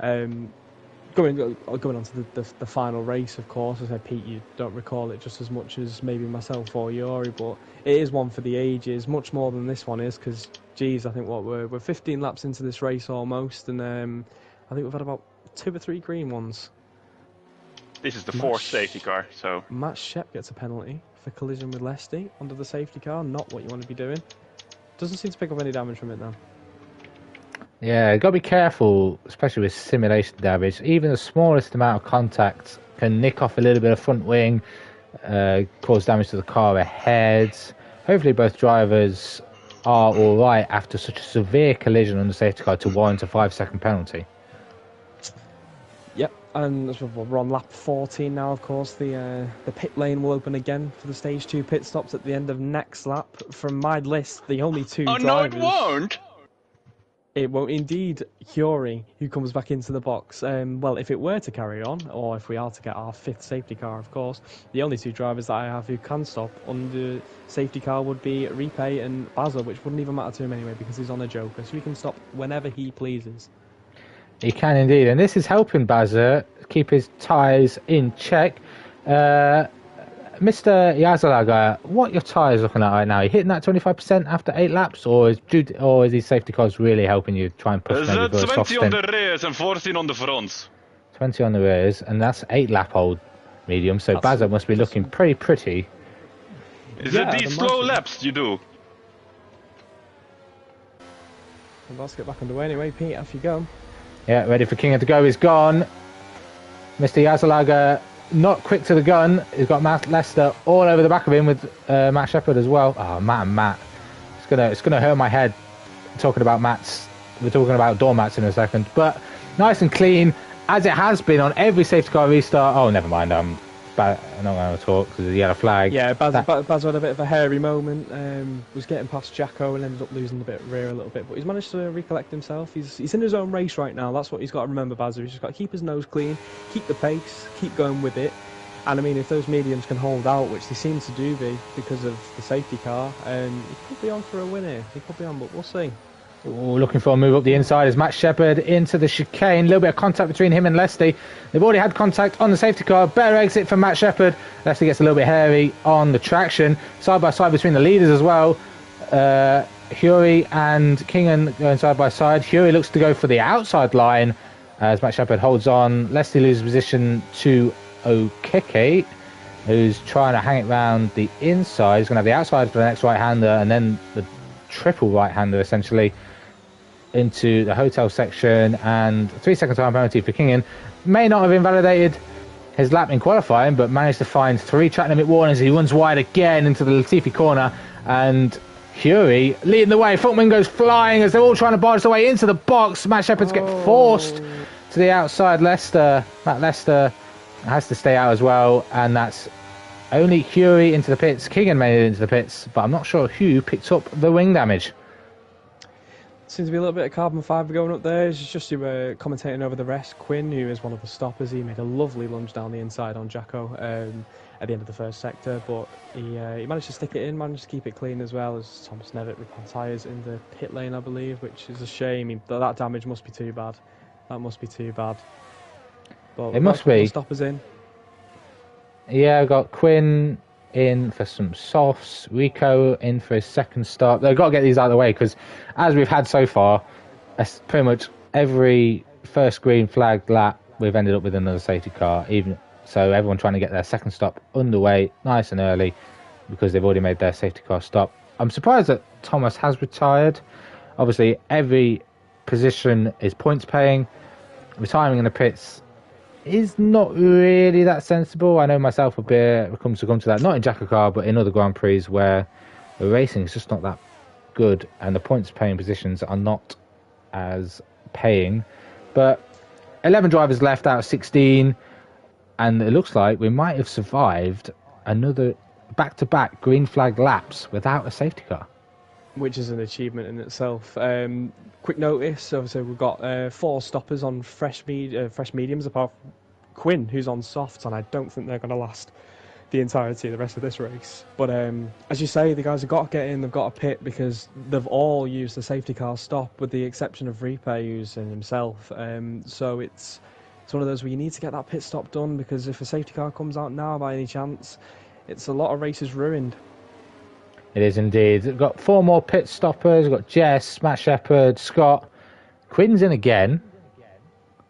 [SPEAKER 2] Going on to the final race, of course. As I said, Pete, you don't recall it just as much as maybe myself or Yuri, but it is one for the ages, much more than this one is, because, geez, I think we're 15 laps into this race almost, and I think we've had about 2 or 3 green ones.
[SPEAKER 3] This is the fourth safety car, so...
[SPEAKER 2] Matt Shep gets a penalty for collision with Lesty under the safety car, not what you want to be doing. Doesn't seem to pick up any damage from it, though.
[SPEAKER 1] Yeah, got to be careful, especially with simulation damage. Even the smallest amount of contact can nick off a little bit of front wing, cause damage to the car ahead. Hopefully both drivers are alright after such a severe collision on the safety car to warrant a 5-second penalty.
[SPEAKER 2] Yep, and we're on lap 14 now, of course. The pit lane will open again for the stage 2 pit stops at the end of next lap. From my list, the only 2 drivers...
[SPEAKER 3] no, it won't!
[SPEAKER 2] It won't indeed. Curie, who comes back into the box. Well, if it were to carry on, or if we are to get our 5th safety car, of course, the only 2 drivers that I have who can stop under safety car would be Ripe and Basil, which wouldn't even matter to him anyway because he's on a Joker, so he can stop whenever he pleases.
[SPEAKER 1] He can indeed, and this is helping Bazza keep his tyres in check. Mr. Yazalaga, what are your tyres looking at right now? Are you hitting that 25% after 8 laps, or is these safety cars really helping you try and push maybe for a soft
[SPEAKER 3] 20 on the rears and 14 on the fronts.
[SPEAKER 1] 20 on the rears, and that's 8 lap old medium, so Bazza must be looking pretty.
[SPEAKER 3] Is it these slow laps you do?
[SPEAKER 2] Well, let's get back underway anyway, Pete, off you go.
[SPEAKER 1] Yeah, ready for King to go. He's gone. Mr. Yazalaga, not quick to the gun. He's got Matt Lester all over the back of him with Matt Shepard as well. Oh, Matt. It's gonna hurt my head talking about Matt's. We're talking about doormats in a second, but nice and clean as it has been on every safety car restart. Oh, never mind. I'm not going to talk because he had a flag.
[SPEAKER 2] Yeah, Baz had a bit of a hairy moment. Was getting past Jacko and ended up losing a bit of rear a little bit, but he's managed to recollect himself. He's in his own race right now. That's what he's got to remember, Baz. He's just got to keep his nose clean, keep the pace, keep going with it. And I mean, if those mediums can hold out, which they seem to do because of the safety car, he could be on for a win here. He could be on, but we'll see.
[SPEAKER 1] Ooh, looking for a move up the inside as Matt Shepard into the chicane. A little bit of contact between him and Lesty. They've already had contact on the safety car. Better exit for Matt Shepard. Lesty gets a little bit hairy on the traction. Side by side between the leaders as well. Huey and Kingan going side by side. Huey looks to go for the outside line as Matt Shepard holds on. Lesty loses position to Okeke, who's trying to hang it round the inside. He's going to have the outside for the next right-hander and then the triple right-hander essentially into the hotel section, and 3-second time penalty for Kingan. May not have invalidated his lap in qualifying, but managed to find 3 track limit warnings. He runs wide again into the Latifi corner, and Huey leading the way. Front wing goes flying as they're all trying to barge their way into the box. Matt Shepard's get forced to the outside. Matt Lester has to stay out as well, and that's only Huey into the pits. Kingan made it into the pits, but I'm not sure who picked up the wing damage.
[SPEAKER 2] Seems to be a little bit of carbon fibre going up there. It's just commentating over the rest. Quinn, who is one of the stoppers, he made a lovely lunge down the inside on Jacko at the end of the first sector, but he managed to stick it in, managed to keep it clean as well as Thomas Nevitt with tyres in the pit lane, I believe, which is a shame. That damage must be too bad. That must be too bad. But
[SPEAKER 1] it must be.
[SPEAKER 2] Stoppers in.
[SPEAKER 1] Yeah, I've got Quinn, in for some softs. Rico in for his second stop. They've got to get these out of the way because, as we've had so far, pretty much every first green flag lap we've ended up with another safety car. Even so, everyone trying to get their second stop underway nice and early because they've already made their safety car stop. I'm surprised that Thomas has retired. Obviously, every position is points paying. Retiring in the pits is not really that sensible. I know myself will come to that, not in JACKOCAR, but in other Grand Prix where the racing is just not that good and the points paying positions are not as paying. But 11 drivers left out of 16, and it looks like we might have survived another back-to-back green flag laps without a safety car,
[SPEAKER 2] which is an achievement in itself. Quick notice, obviously we've got 4 stoppers on fresh mediums, apart from Quinn, who's on softs, and I don't think they're going to last the entirety of the rest of this race. But as you say, the guys have got to get in, they've got to pit, because they've all used the safety car stop, with the exception of Ripe using himself. So it's one of those where you need to get that pit stop done, because if a safety car comes out now by any chance, it's a lot of races ruined.
[SPEAKER 1] It is indeed. We've got 4 more pit stoppers. We've got Jess, Matt Shepherd, Scott. Quinn's in again.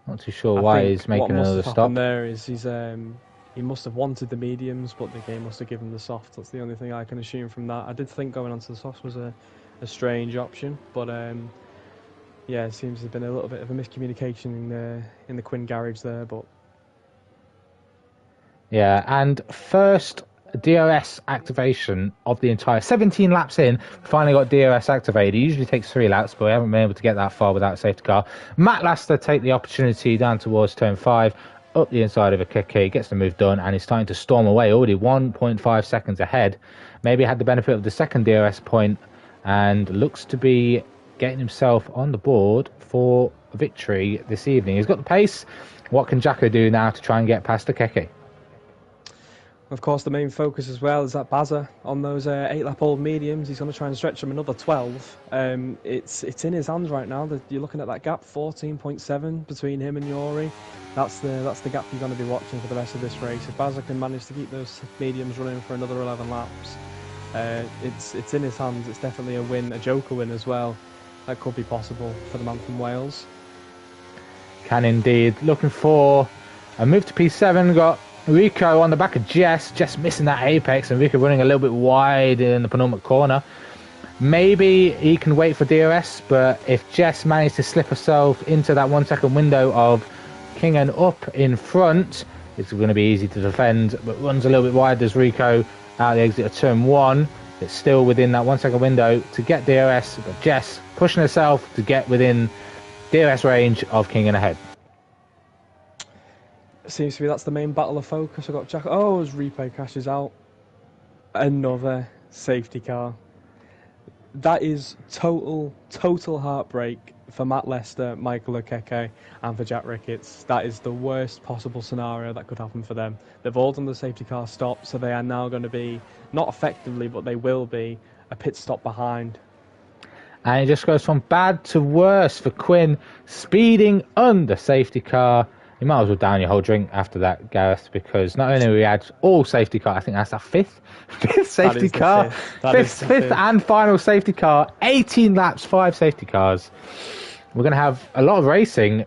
[SPEAKER 1] Not too sure why he's making another stop.
[SPEAKER 2] There is he must have wanted the mediums, but the game must have given him the softs. That's the only thing I can assume from that. I did think going onto the softs was a strange option, but yeah, it seems there's been a little bit of a miscommunication in the Quinn garage there. But
[SPEAKER 1] yeah, and first DRS activation of the entire 17 laps in, finally got DRS activated. It usually takes 3 laps, but we haven't been able to get that far without a safety car. Matt Laster take the opportunity down towards turn 5, up the inside of a Keke, gets the move done, and he's starting to storm away, already 1.5 seconds ahead. Maybe had the benefit of the second DRS point and looks to be getting himself on the board for victory this evening. He's got the pace. What can Jacko do now to try and get past the Keke?
[SPEAKER 2] Of course, the main focus as well is that Bazza on those 8-lap-old mediums. He's going to try and stretch them another 12. It's in his hands right now. You're looking at that gap, 14.7 between him and Yuri. That's the gap you're going to be watching for the rest of this race. If Bazza can manage to keep those mediums running for another 11 laps, it's in his hands. It's definitely a win, a Joker win as well. That could be possible for the man from Wales.
[SPEAKER 1] Can indeed. Looking for a move to P7. Got Rico on the back of Jess missing that apex, and Rico running a little bit wide in the penultimate corner. Maybe he can wait for DRS, but if Jess managed to slip herself into that 1 second window of Kingen up in front, it's going to be easy to defend, but runs a little bit wide. There's Rico out the exit of turn 1. It's still within that 1 second window to get DRS, but Jess pushing herself to get within DRS range of Kingen ahead.
[SPEAKER 2] Seems to be that's the main battle of focus. I've got Jack. Oh, as Ripe crashes out. Another safety car. That is total heartbreak for Matt Lester, Michael Okeke, and for Jack Ricketts. That is the worst possible scenario that could happen for them. They've all done the safety car stop, so they are now going to be, not effectively, but they will be, a pit stop behind.
[SPEAKER 1] And it just goes from bad to worse for Quinn, speeding under safety car. You might as well down your whole drink after that, Gareth, because not only we had all safety car, I think that's our fifth safety car, fifth and final safety car, 18 laps, 5 safety cars. We're going to have a lot of racing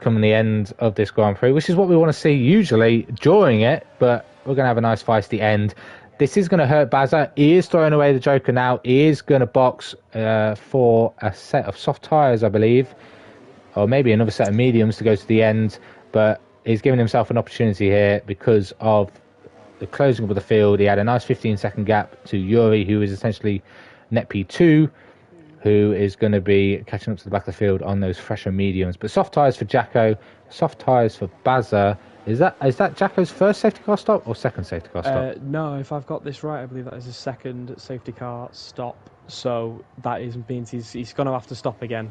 [SPEAKER 1] coming the end of this Grand Prix, which is what we want to see usually during it, but we're going to have a nice feisty end. This is going to hurt Bazza. He is throwing away the Joker now. He is going to box for a set of soft tyres, I believe, or maybe another set of mediums to go to the end. But he's given himself an opportunity here because of the closing of the field. He had a nice 15-second gap to Yuri, who is essentially net P2, who is going to be catching up to the back of the field on those fresher mediums. But soft tyres for Jacko, soft tyres for Bazza. Is that Jacko's first safety car stop or second safety car stop?
[SPEAKER 2] No, if I've got this right, I believe that is his second safety car stop. So that means he's going to have to stop again.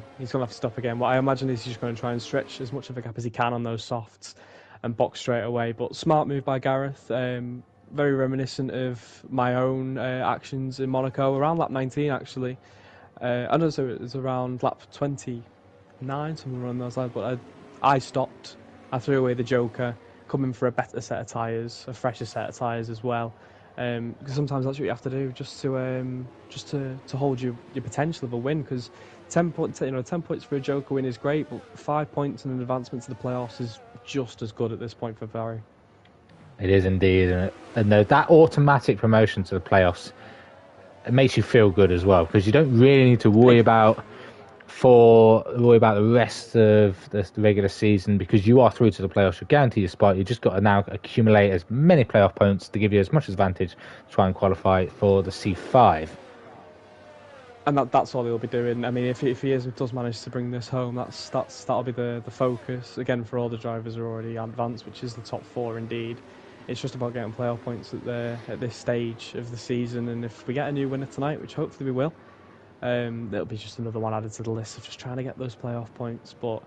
[SPEAKER 2] What I imagine is he's just going to try and stretch as much of a gap as he can on those softs and box straight away. But smart move by Gareth. Very reminiscent of my own actions in Monaco around lap 19, actually. I know it was around lap 29, something around those lines. But I stopped. I threw away the Joker, coming for a better set of tyres, a fresher set of tyres as well. Because sometimes that's what you have to do just to hold your potential of a win. Because 10 points, 10 points for a Joker win is great, but 5 points and an advancement to the playoffs is just as good at this point for Ferrari.
[SPEAKER 1] It is indeed, and that automatic promotion to the playoffs, it makes you feel good as well, because you don't really need to worry about the rest of the regular season, because you are through to the playoffs. You're guaranteed a spot. You just got to now accumulate as many playoff points to give you as much advantage to try and qualify for the C5.
[SPEAKER 2] And that's all he'll be doing. I mean, if he does manage to bring this home, that'll be the focus again for all the drivers who are already advanced, which is the top 4 indeed. It's just about getting playoff points at this stage of the season, and if we get a new winner tonight, which hopefully we will, that'll be just another one added to the list of just trying to get those playoff points. But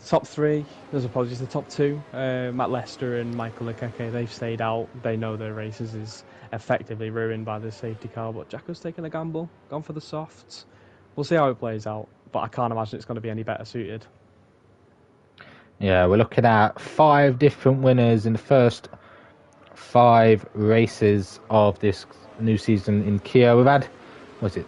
[SPEAKER 2] top 3, as opposed to the top 2, Matt Lester and Michael Lekeke, they've stayed out. They know their races is effectively ruined by the safety car, but Jacko's taken a gamble, gone for the softs. We'll see how it plays out, but I can't imagine it's going to be any better suited.
[SPEAKER 1] Yeah, we're looking at 5 different winners in the first 5 races of this new season in Kia. We've had,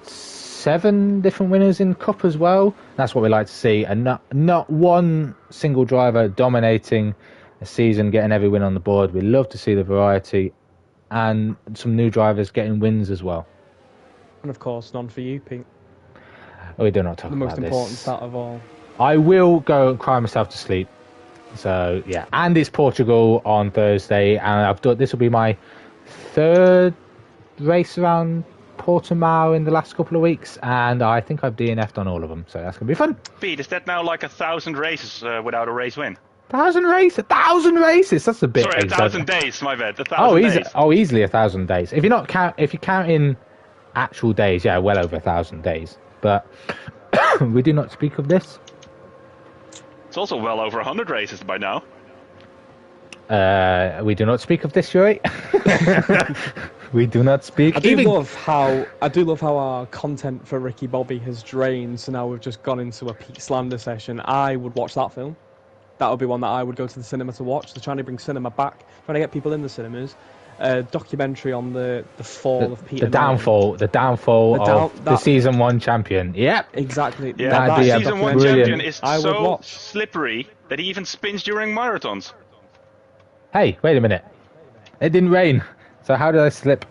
[SPEAKER 1] 7 different winners in Cup as well. That's what we like to see, and not one single driver dominating a season, getting every win on the board. We love to see the variety and some new drivers getting wins as well.
[SPEAKER 2] And of course, none for you, Pete.
[SPEAKER 1] We do not talk about this.
[SPEAKER 2] The most important stat of all.
[SPEAKER 1] I will go and cry myself to sleep. So yeah, and it's Portugal on Thursday, and this will be my 3rd race around Portimao in the last couple of weeks, and I think I've DNF'd on all of them, so that's gonna be fun.
[SPEAKER 3] Pete, is that now like 1,000 races without a race win?
[SPEAKER 1] 1,000 races. That's a bit.
[SPEAKER 3] Sorry, 1,000 days. My bad. 1,000 days.
[SPEAKER 1] Easily 1,000 days. If you count in actual days, yeah, well over 1,000 days. But we do not speak of this.
[SPEAKER 3] It's also well over 100 races by now.
[SPEAKER 1] We do not speak of this, Yuri. We do not speak.
[SPEAKER 2] I do love how our content for Ricky Bobby has drained. So now we've just gone into a Pete slander session. I would watch that film. That would be one that I would go to the cinema to watch. They're trying to bring cinema back, trying to get people in the cinemas. Documentary on the fall of Peter.
[SPEAKER 1] The downfall of the season 1 champion. Yep.
[SPEAKER 2] Exactly.
[SPEAKER 3] Yeah, that season 1 champion is so slippery that he even spins during marathons.
[SPEAKER 1] Hey, wait a minute. It didn't rain, so how did I slip?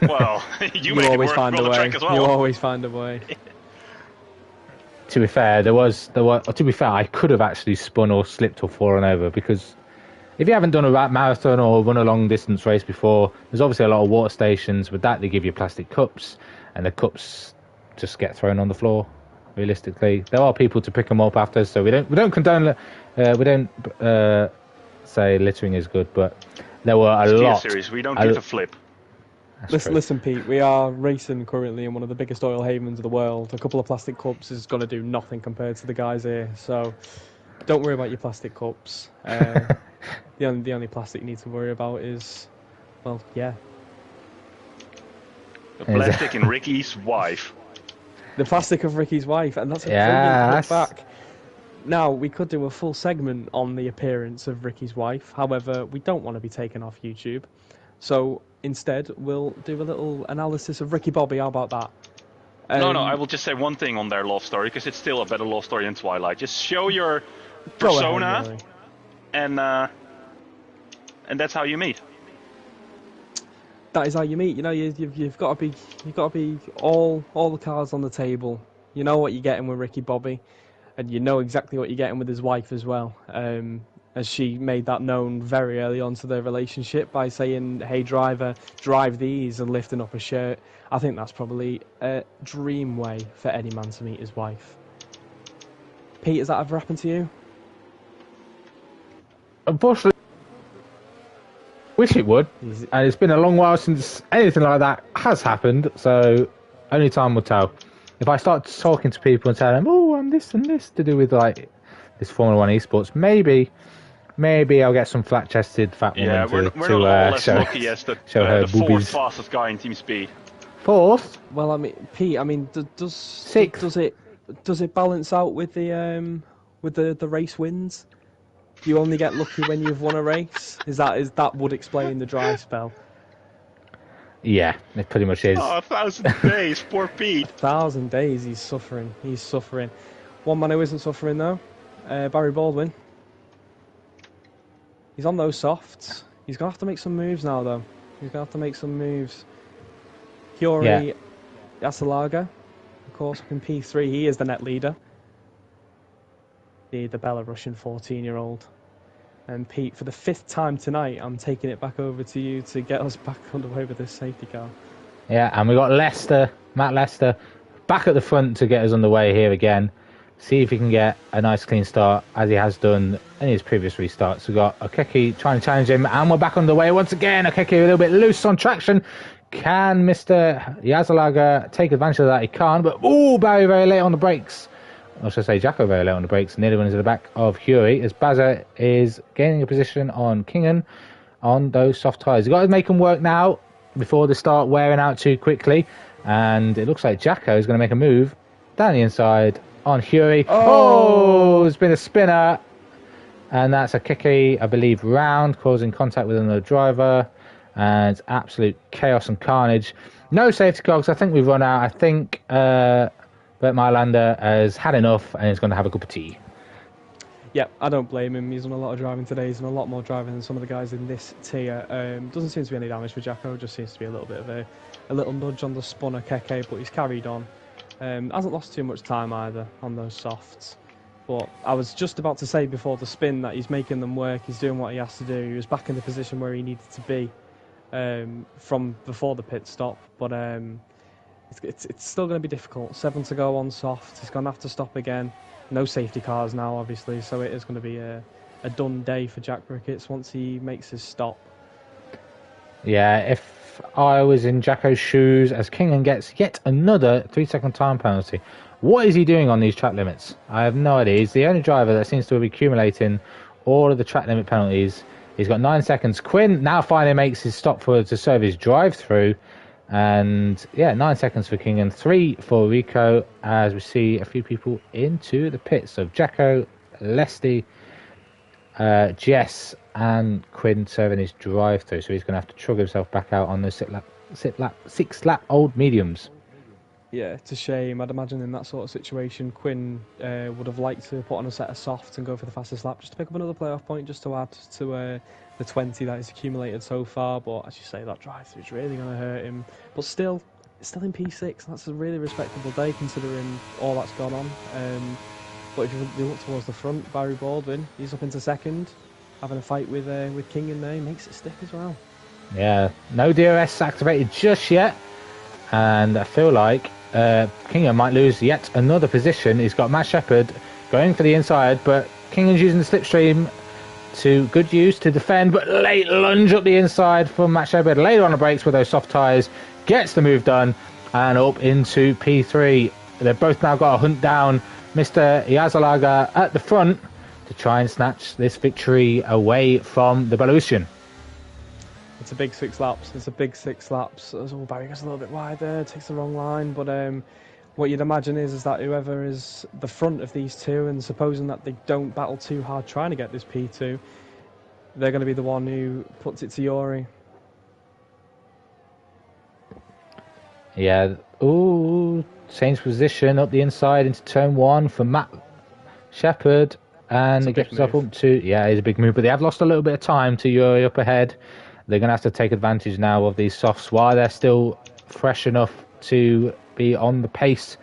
[SPEAKER 3] Well, you make
[SPEAKER 2] always
[SPEAKER 3] it work
[SPEAKER 2] find
[SPEAKER 3] on
[SPEAKER 2] a
[SPEAKER 3] the
[SPEAKER 2] way.
[SPEAKER 3] track as well.
[SPEAKER 2] You always find a way.
[SPEAKER 1] To be fair, I could have actually spun or slipped or fallen over, because if you haven't done a marathon or run a long distance race before, there's obviously a lot of water stations. With that, they give you plastic cups, and the cups just get thrown on the floor. Realistically, there are people to pick them up after, so we don't condone. We don't say littering is good, but there were a lot.
[SPEAKER 3] Series, we don't give a flip.
[SPEAKER 2] Listen, Pete, we are racing currently in one of the biggest oil havens of the world. A couple of plastic cups is going to do nothing compared to the guys here, so don't worry about your plastic cups. The only plastic you need to worry about is, well, yeah.
[SPEAKER 3] The plastic in Ricky's wife.
[SPEAKER 2] The plastic of Ricky's wife, and that's a brilliant look back. Now, we could do a full segment on the appearance of Ricky's wife. However, we don't want to be taken off YouTube. So instead, we'll do a little analysis of Ricky Bobby. How about that?
[SPEAKER 3] No, I will just say one thing on their love story, because it's still a better love story than Twilight. Just show your persona, and that's how you meet.
[SPEAKER 2] That is how you meet. You know, you've got to be all the cards on the table. You know what you're getting with Ricky Bobby, and you know exactly what you're getting with his wife as well. As she made that known very early on to their relationship by saying, "Hey driver, drive these," and lifting up a shirt. I think that's probably a dream way for any man to meet his wife. Pete, has that ever happened to you?
[SPEAKER 1] Unfortunately, wish it would, and it's been a long while since anything like that has happened, so only time will tell. If I start talking to people and telling them, "Oh, I'm this and this," to do with like this Formula 1 esports, maybe I'll get some flat-chested fat woman
[SPEAKER 3] we're
[SPEAKER 1] to
[SPEAKER 3] not all as lucky as the
[SPEAKER 1] fourth
[SPEAKER 3] fourth fastest guy in Team Speed.
[SPEAKER 1] Fourth?
[SPEAKER 2] Well, I mean, Pete, does it balance out with the race wins? You only get lucky when you've won a race. Is that would explain the dry spell?
[SPEAKER 1] Yeah, it pretty much is.
[SPEAKER 3] Oh, 1,000 days, poor Pete.
[SPEAKER 2] 1,000 days, he's suffering. He's suffering. One man who isn't suffering though, Barry Baldwin. He's on those softs. He's gonna have to make some moves now though. He's gonna have to make some moves. Yuri Yasalaga, of course, up in P3. He is the net leader. The Belarusian 14-year-old. And Pete, for the 5th time tonight, I'm taking it back over to you to get us back underway with this safety car.
[SPEAKER 1] Yeah, and we got Matt Lester, back at the front to get us underway here again. See if he can get a nice clean start, as he has done in his previous restarts. We've got Okeki trying to challenge him, and we're back underway once again. Okeki a little bit loose on traction. Can Mr. Yazalaga take advantage of that? He can't, but Barry very late on the brakes. I should say Jacko very late on the brakes, nearly runs to the back of Huey, as Bazza is gaining a position on Kingan on those soft tyres. You've got to make them work now before they start wearing out too quickly, and it looks like Jacko is going to make a move down the inside on Huey. Oh, there's been a spinner, and that's a kicky, I believe, round, causing contact with another driver, and it's absolute chaos and carnage. No safety car, because I think we've run out. I think Bert Mylander has had enough and is going to have a cup of tea.
[SPEAKER 2] Yeah, I don't blame him. He's done a lot of driving today. He's done a lot more driving than some of the guys in this tier. Doesn't seem to be any damage for Jacko. Just seems to be a little bit of a little nudge on the spun Keke, but he's carried on. Hasn't lost too much time either on those softs. But I was just about to say before the spin that he's making them work. He's doing what he has to do. He was back in the position where he needed to be from before the pit stop. But it's still going to be difficult. 7 to go on soft. He's going to have to stop again. No safety cars now, obviously, so it is going to be a done day for Jack Ricketts once he makes his stop. Yeah,
[SPEAKER 1] if I was in Jacko's shoes, as Kingan gets yet another 3-second time penalty. What is he doing on these track limits? I have no idea. He's the only driver that seems to be accumulating all of the track limit penalties. He's got 9 seconds. Quinn now finally makes his stop to serve his drive-through. And yeah, 9 seconds for King and 3 for Rico, as we see a few people into the pits. So Jacko, Lesty, Jess, and Quinn serving his drive through. So he's going to have to chug himself back out on those six lap old mediums.
[SPEAKER 2] Yeah, it's a shame. I'd imagine in that sort of situation, Quinn would have liked to put on a set of softs and go for the fastest lap, just to pick up another playoff point, just to add to the 20 that he's accumulated so far. But as you say, that drive-through is really going to hurt him. But still in P6. That's a really respectable day considering all that's gone on. But if you look towards the front, Barry Baldwin, he's up into second, having a fight with King in there. He makes it stick as well.
[SPEAKER 1] Yeah, no DRS activated just yet, and I feel like Kingan might lose yet another position. He's got Matt Shepherd going for the inside, but Kingan's using the slipstream to good use to defend, but late lunge up the inside from Matt Shepherd. Later on the brakes with those soft tyres, gets the move done, and up into P3. They've both now got to hunt down Mr. Yazalaga at the front to try and snatch this victory away from the Belarusian.
[SPEAKER 2] It's a big 6 laps. It's a big 6 laps. Barry goes a little bit wide there, takes the wrong line. But what you'd imagine is that whoever is the front of these two, and supposing that they don't battle too hard trying to get this P2, they're going to be the one who puts it to Yuri.
[SPEAKER 1] Yeah. Ooh, change position up the inside into turn 1 for Matt Shepherd. And it gets himself up to... Yeah, it's a big move. But they have lost a little bit of time to Yuri up ahead. They're going to have to take advantage now of these softs while they're still fresh enough to be on the pace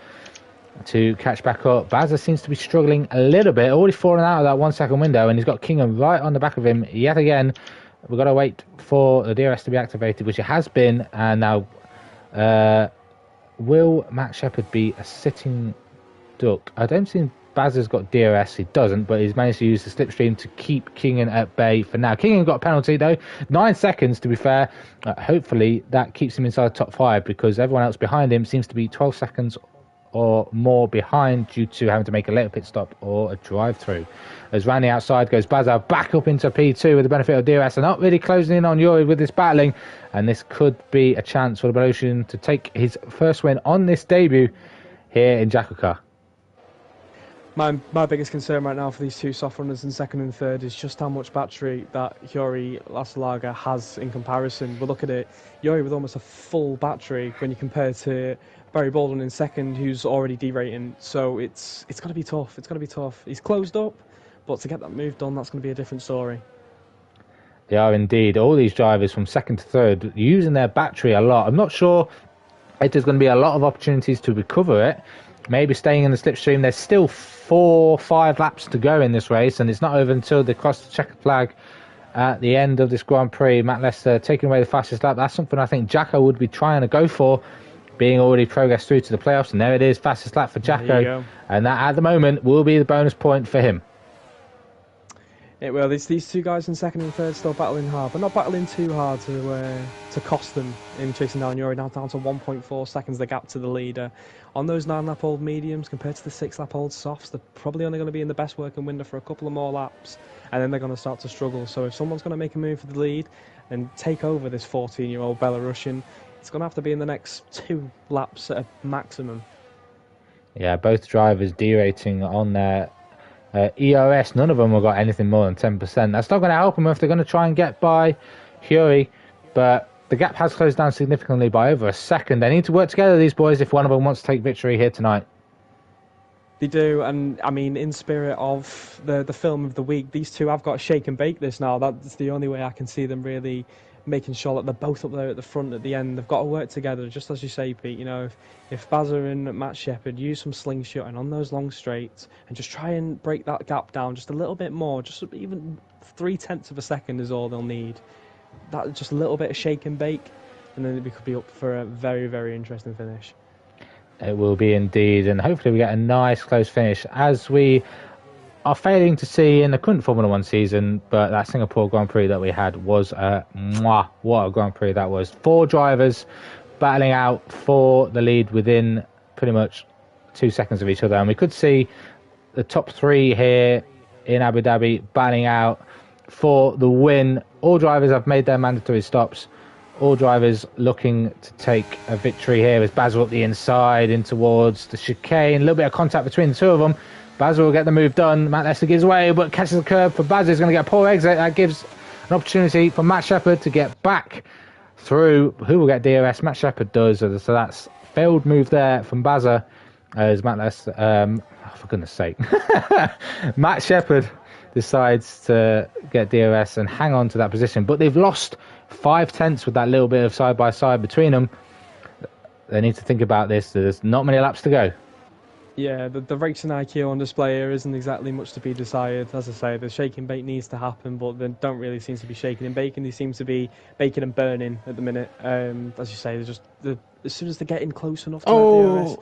[SPEAKER 1] to catch back up. Bazza seems to be struggling a little bit, already fallen out of that 1 second window, and he's got Kingham right on the back of him yet again. We've got to wait for the DRS to be activated, which it has been, and now will Matt Shepherd be a sitting duck? I don't think Bazza's got DRS, he doesn't, but he's managed to use the slipstream to keep Kingan at bay for now. Kingan got a penalty though, 9 seconds to be fair. Hopefully that keeps him inside the top 5, because everyone else behind him seems to be 12 seconds or more behind due to having to make a later pit stop or a drive-through. As round the outside goes Bazza back up into P2 with the benefit of DRS, and not really closing in on Yuri with this battling, and this could be a chance for the Belarusian to take his first win on this debut here in JACKOCAR.
[SPEAKER 2] My biggest concern right now for these two soft runners in second and third is just how much battery that Yuri Lasalaga has in comparison. We'll look at it, Yuri with almost a full battery when you compare to Barry Baldwin in second, who's already derating. So it's going to be tough. It's going to be tough. He's closed up, but to get that move done, that's going to be a different story.
[SPEAKER 1] They are indeed. All these drivers from second to third using their battery a lot. I'm not sure if there's going to be a lot of opportunities to recover it. Maybe staying in the slipstream. There's still 4-5 laps to go in this race, and it's not over until they cross the checkered flag at the end of this Grand Prix. Matt Lester taking away the fastest lap. That's something I think Jacko would be trying to go for, being already progressed through to the playoffs. And there it is, fastest lap for Jacko. And that at the moment will be the bonus point for him.
[SPEAKER 2] It will. These two guys in second and third still battling hard, but not battling too hard to cost them in chasing down Yuri. Now down to 1.4 seconds, the gap to the leader. On those 9-lap-old mediums compared to the 6-lap-old softs, they're probably only going to be in the best working window for a couple of more laps, and then they're going to start to struggle. So if someone's going to make a move for the lead and take over this 14-year-old Belarusian, it's going to have to be in the next 2 laps at a maximum.
[SPEAKER 1] Yeah, both drivers derating on their EOS. None of them have got anything more than 10%. That's not going to help them if they're going to try and get by Hyuri, but the gap has closed down significantly by over a second. They need to work together, these boys, if one of them wants to take victory here tonight.
[SPEAKER 2] They do, and I mean, in spirit of the film of the week, these two have got to shake and bake this now. That's the only way I can see them really making sure that they're both up there at the front at the end. They've got to work together, just as you say, Pete. You know, if Bazza and Matt Shepherd use some slingshotting on those long straights and just try and break that gap down just a little bit more, just even 0.3 of a second is all they'll need. That just a little bit of shake and bake, and then we could be up for a very, very interesting finish.
[SPEAKER 1] It will be indeed, and hopefully we get a nice close finish, as we are failing to see in the current Formula 1 season. But that Singapore Grand Prix that we had was what a Grand Prix that was. 4 drivers battling out for the lead within pretty much 2 seconds of each other, and we could see the top 3 here in Abu Dhabi battling out for the win. All drivers have made their mandatory stops. All drivers looking to take a victory here as Basil up the inside in towards the chicane. A little bit of contact between the two of them. Basil will get the move done. Matt Lester gives way, but catches the curb for Basil. He's going to get a poor exit. That gives an opportunity for Matt Shepherd to get back through. Who will get DRS? Matt Shepherd does. So that's failed move there from Basil as Matt Lester. For goodness sake. Matt Shepherd decides to get DRS and hang on to that position, but they've lost 0.5 with that little bit of side-by-side between them. They need to think about this. There's not many laps to go.
[SPEAKER 2] Yeah, the racing IQ on display here isn't exactly much to be desired. As I say, the shake and bake needs to happen, but they don't really seem to be shaking and baking. They seem to be baking and burning at the minute. As you say, they're just as soon as they're getting close enough to DRS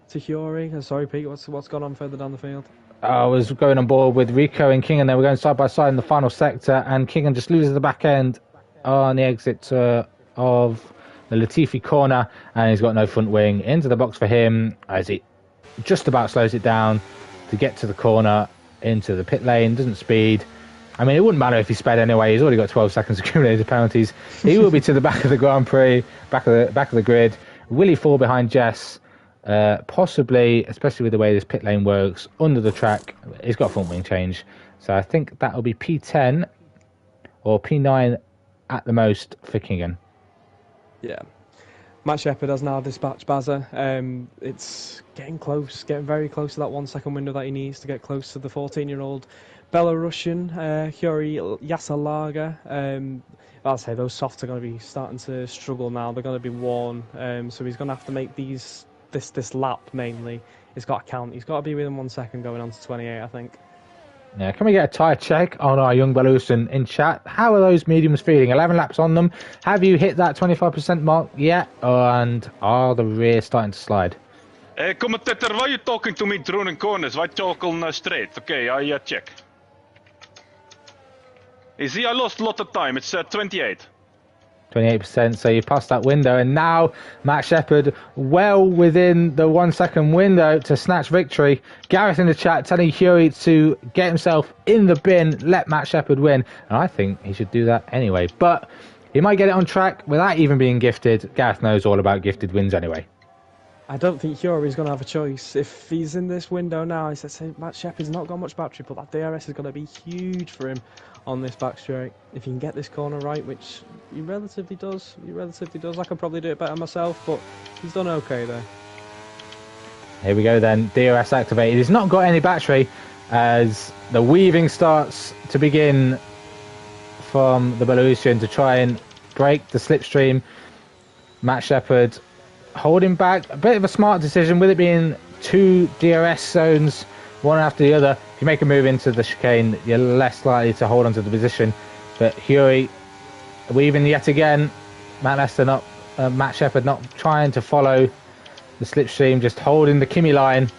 [SPEAKER 2] to Hyuri. Sorry, Pete, what's gone on further down the field?
[SPEAKER 1] I was going on board with Rico and Kingan. They were going side by side in the final sector, and Kingan just loses the back end on the exit of the Latifi corner, and he's got no front wing. Into the box for him as he just about slows it down to get to the corner into the pit lane. Doesn't speed. I mean, it wouldn't matter if he sped anyway. He's already got 12 seconds accumulated penalties. He will be to the back of the Grand Prix, back of the grid. Will he fall behind Jess? Possibly, especially with the way this pit lane works under the track. He's got a front wing change, so I think that will be P10 or P9 at the most for Kingan.
[SPEAKER 2] Yeah, Matt Shepherd has now dispatched Bazza. It's getting close, getting very close to that 1 second window that he needs to get close to the 14-year-old Belarusian Hyuri Yasalaga. I'll say those softs are going to be starting to struggle now. They're going to be worn, so he's going to have to make this lap mainly. It's got to count. He's got to be within 1 second going on to 28, I think.
[SPEAKER 1] Yeah, can we get a tyre check on our young Belarusian in chat? How are those mediums feeling? 11 laps on them. Have you hit that 25% mark yet? And are the rear starting to slide?
[SPEAKER 3] Commentator, why are you talking to me through corners? Why talk on straight? Okay, I check. You see, I lost a lot of time. It's 28.
[SPEAKER 1] 28%, so you passed that window, and now Matt Shepherd well within the 1 second window to snatch victory. Gareth in the chat telling Huey to get himself in the bin, let Matt Shepherd win, and I think he should do that anyway, but he might get it on track without even being gifted. Gareth knows all about gifted wins anyway.
[SPEAKER 2] I don't think Huri's going to have a choice. If he's in this window now, I say Matt Shepherd's not got much battery, but that DRS is going to be huge for him on this back straight. If he can get this corner right, which he relatively does. I could probably do it better myself, but he's done okay there.
[SPEAKER 1] Here we go then, DRS activated. He's not got any battery as the weaving starts to begin from the Belarusian to try and break the slipstream. Matt Shepherd holding back, a bit of a smart decision with it being 2 DRS zones, one after the other. If you make a move into the chicane, you're less likely to hold onto the position. But Huri weaving yet again. Matt Shepherd not trying to follow the slipstream, just holding the Kimi line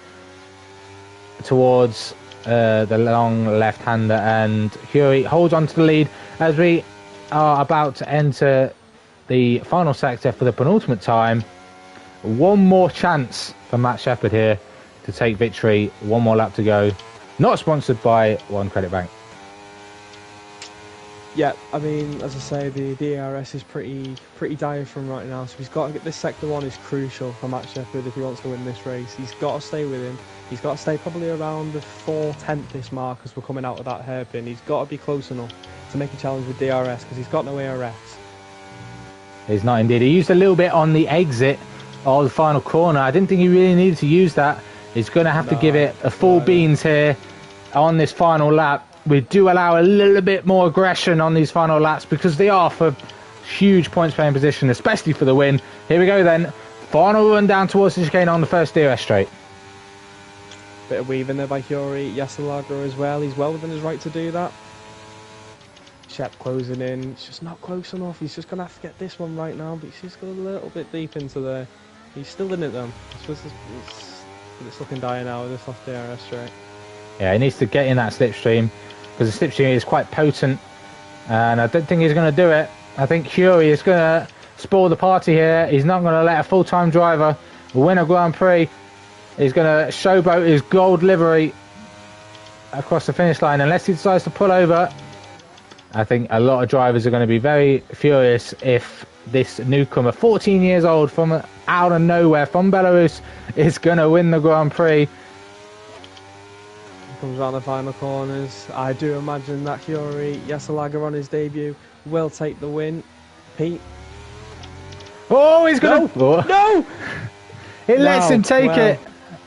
[SPEAKER 1] towards the long left-hander, and Huri holds on to the lead as we are about to enter the final sector for the penultimate time. One more chance for Matt Shepherd here to take victory. One more lap to go. Not sponsored by One Credit Bank.
[SPEAKER 2] Yeah, I mean, as I say, the DRS is pretty dire from right now. So he's got to get this sector 1 is crucial for Matt Shepherd if he wants to win this race. He's got to stay with him. He's got to stay probably around the 4/10th mark as we're coming out of that hairpin. He's got to be close enough to make a challenge with DRS because he's got no ARS.
[SPEAKER 1] He's not indeed. He used a little bit on the exit of the final corner. I didn't think he really needed to use that. He's going to have to give it a full beans here on this final lap. We do allow a little bit more aggression on these final laps because they are for huge points playing position, especially for the win. Here we go then. Final run down towards the chicane on the first DRS straight.
[SPEAKER 2] Bit of weaving there by Huri. Yasalaga as well. He's well within his right to do that. Shep closing in. It's just not close enough. He's just going to have to get this one right now, but he's just got a little bit deep into there. He's still in it though. It's looking dire now with this off DRS straight.
[SPEAKER 1] Yeah, he needs to get in that slipstream because the slipstream is quite potent, and I don't think he's going to do it. I think Huri is going to spoil the party here. He's not going to let a full-time driver win a Grand Prix. He's going to showboat his gold livery across the finish line unless he decides to pull over. I think a lot of drivers are going to be very furious if this newcomer, 14 years old, from out of nowhere, from Belarus, is going to win the Grand Prix.
[SPEAKER 2] Comes around the final corners. I do imagine that Huri Yasalaga on his debut will take the win. Pete.
[SPEAKER 1] Oh, he's going to...
[SPEAKER 2] No! No!
[SPEAKER 1] It lets him take it.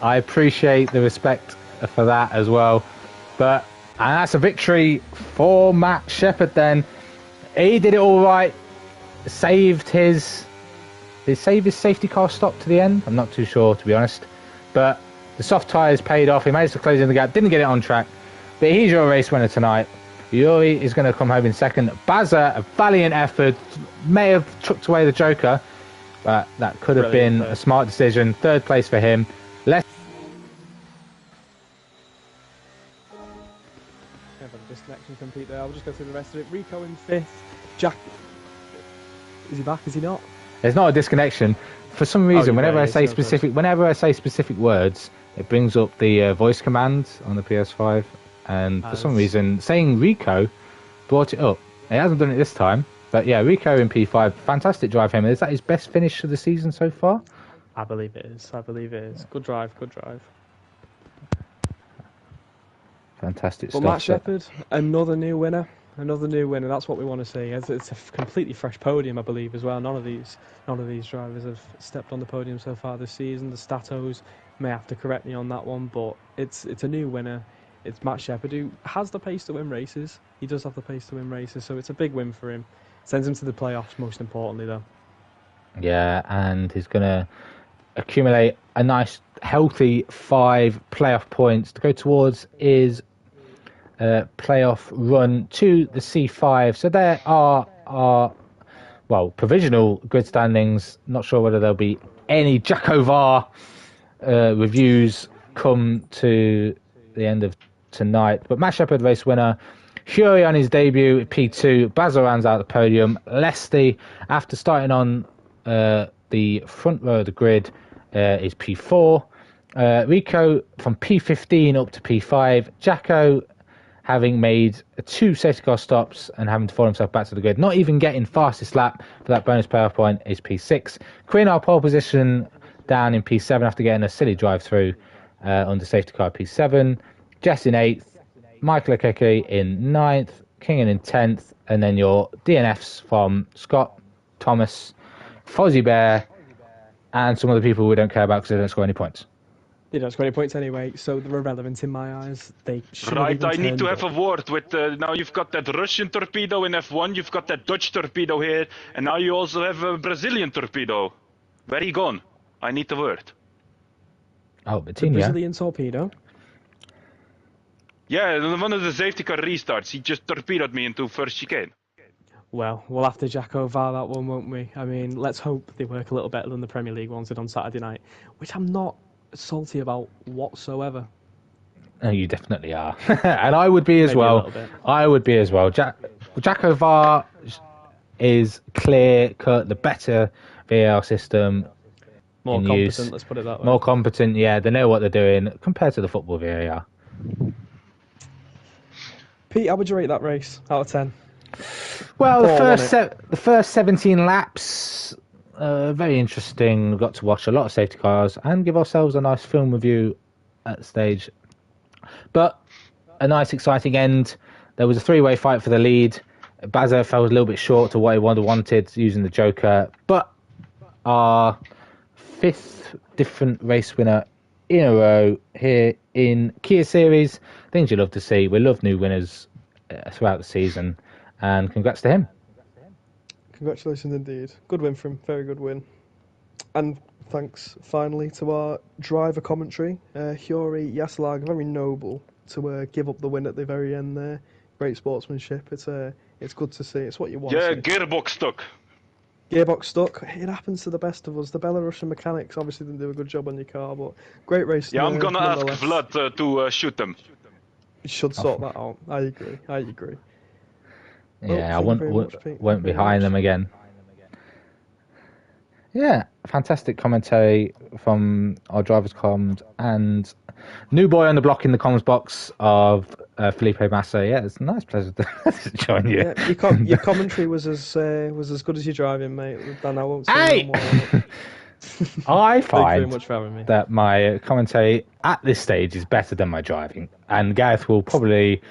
[SPEAKER 1] I appreciate the respect for that as well. And that's a victory for Matt Shepherd then. He did it all right. Saved his safety car stop to the end? I'm not too sure, to be honest. But the soft tyres paid off. He managed to close in the gap. Didn't get it on track. But he's your race winner tonight. Huri is going to come home in second. Baza, a valiant effort. May have chucked away the Joker. But that could have been a smart decision. Third place for him.
[SPEAKER 2] Disconnection complete there. I'll just go through the rest of it. Rico in 5th. Jack. Is he back? Is he not?
[SPEAKER 1] There's not a disconnection. For some reason, whenever I say specific words, it brings up the voice command on the PS5, and for some reason, saying Rico brought it up. It hasn't done it this time, but yeah, Rico in P5, fantastic drive for him. Is that his best finish of the season so far?
[SPEAKER 2] I believe it is. Good drive.
[SPEAKER 1] Fantastic
[SPEAKER 2] stuff.
[SPEAKER 1] But
[SPEAKER 2] Matt Shepherd, another new winner. That's what we want to see. It's a completely fresh podium, I believe, as well. None of these drivers have stepped on the podium so far this season. The Statos may have to correct me on that one, but it's a new winner. It's Matt Shepherd, who has the pace to win races. He does have the pace to win races, so it's a big win for him. Sends him to the playoffs, most importantly, though.
[SPEAKER 1] Yeah, and he's going to accumulate a nice, healthy 5 playoff points to go towards his playoff run to the C5. So there are provisional grid standings. Not sure whether there'll be any JACKOCAR reviews come to the end of tonight. But Matt Shepherd, race winner. Huri on his debut, P2. Basil rounds out the podium. Leslie, after starting on the front row of the grid, is P4. Rico from P15 up to P5. Jacko, having made 2 safety car stops and having to fall himself back to the grid, not even getting fastest lap for that bonus playoff point, is P6. Quinn, our pole position down in P7 after getting a silly drive-through under safety car P7. Jess in 8th, Michael Okeke in 9th, Kingan in 10th, and then your DNFs from Scott, Thomas, Fozzie Bear, and some other people we don't care about because they don't score any points.
[SPEAKER 2] They don't score any points anyway, so they're irrelevant in my eyes. They shouldn't
[SPEAKER 3] Right,
[SPEAKER 2] even
[SPEAKER 3] I need to
[SPEAKER 2] turned
[SPEAKER 3] have
[SPEAKER 2] up.
[SPEAKER 3] a word with. Now you've got that Russian torpedo in F1, you've got that Dutch torpedo here, and now you also have a Brazilian torpedo. Where he gone? I need the word.
[SPEAKER 1] Oh,
[SPEAKER 2] The
[SPEAKER 1] Bettina.
[SPEAKER 2] Brazilian torpedo.
[SPEAKER 3] Yeah, one of the safety car restarts, he just torpedoed me into first chicane.
[SPEAKER 2] Well, we'll have to JACKOCAR that one, won't we? I mean, let's hope they work a little better than the Premier League ones did on Saturday night, which I'm not salty about whatsoever.
[SPEAKER 1] Oh, you definitely are. And I would be as
[SPEAKER 2] Maybe a
[SPEAKER 1] well.
[SPEAKER 2] little bit.
[SPEAKER 1] I would be as well. JACKOCAR is clear-cut, the better VAR system
[SPEAKER 2] More
[SPEAKER 1] in
[SPEAKER 2] competent,
[SPEAKER 1] use.
[SPEAKER 2] let's put it that way.
[SPEAKER 1] More competent, yeah. They know what they're doing compared to the football VAR.
[SPEAKER 2] Pete, how would you rate that race out of 10?
[SPEAKER 1] Well,
[SPEAKER 2] Poor,
[SPEAKER 1] the first 17 laps, very interesting. We got to watch a lot of safety cars and give ourselves a nice film review at the stage. But a nice, exciting end. There was a three-way fight for the lead. Bazza fell a little bit short to what he would have wanted using the Joker. But our 5th different race winner in a row here in Kia Series. Things you love to see. We love new winners throughout the season. And congrats to him.
[SPEAKER 2] Congratulations indeed. Good win for him. Very good win. And thanks finally to our driver commentary, Hjori Jaslag. Very noble to give up the win at the very end there. Great sportsmanship. It's good to see. It's what you want.
[SPEAKER 3] Yeah,
[SPEAKER 2] to see.
[SPEAKER 3] gearbox stuck.
[SPEAKER 2] Gearbox stuck. It happens to the best of us. The Belarusian mechanics obviously didn't do a good job on your car, but great race.
[SPEAKER 3] Yeah, I'm gonna ask
[SPEAKER 2] nonetheless.
[SPEAKER 3] Vlad to shoot them.
[SPEAKER 2] You should sort that out. I agree. Well,
[SPEAKER 1] Yeah, I
[SPEAKER 2] thank you very much, Pete.
[SPEAKER 1] won't
[SPEAKER 2] Thank you very
[SPEAKER 1] behind
[SPEAKER 2] much.
[SPEAKER 1] them again. Yeah, fantastic commentary from our drivers' comms and new boy on the block in the comms box of Felipe Massa. Yeah, it's a nice pleasure to join you.
[SPEAKER 2] Yeah, your commentary was as good as your driving, mate. Dan, I won't say
[SPEAKER 1] Hey!
[SPEAKER 2] no more on it.
[SPEAKER 1] I
[SPEAKER 2] Thank you very
[SPEAKER 1] find
[SPEAKER 2] much for having me.
[SPEAKER 1] that my commentary at this stage is better than my driving, and Gareth will probably.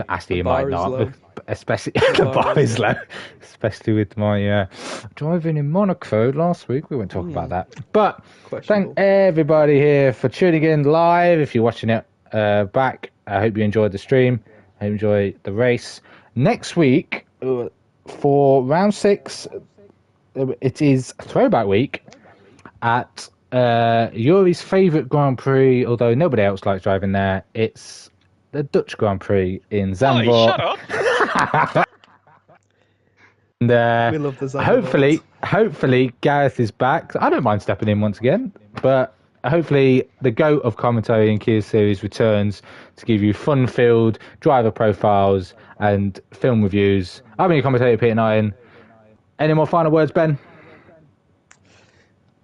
[SPEAKER 1] Actually, he might
[SPEAKER 2] bar is
[SPEAKER 1] not,
[SPEAKER 2] low.
[SPEAKER 1] but especially the bar is low, especially with my driving in Monaco last week. We won't talk about that. But
[SPEAKER 2] Questionable.
[SPEAKER 1] thank everybody here for tuning in live. If you're watching it back, I hope you enjoyed the stream. I hope you enjoyed the race. Next week for round 6, it is throwback week at Yuri's favourite Grand Prix, although nobody else likes driving there. It's the Dutch Grand Prix in Zandvoort.
[SPEAKER 3] Ollie, shut up!
[SPEAKER 1] And
[SPEAKER 2] We love the Zandvoort.
[SPEAKER 1] hopefully Gareth is back. I don't mind stepping in once again, but hopefully the GOAT of commentary in Kia Series returns to give you fun-filled driver profiles and film reviews. I've been your commentator, Peter Nine. Any more final words, Ben?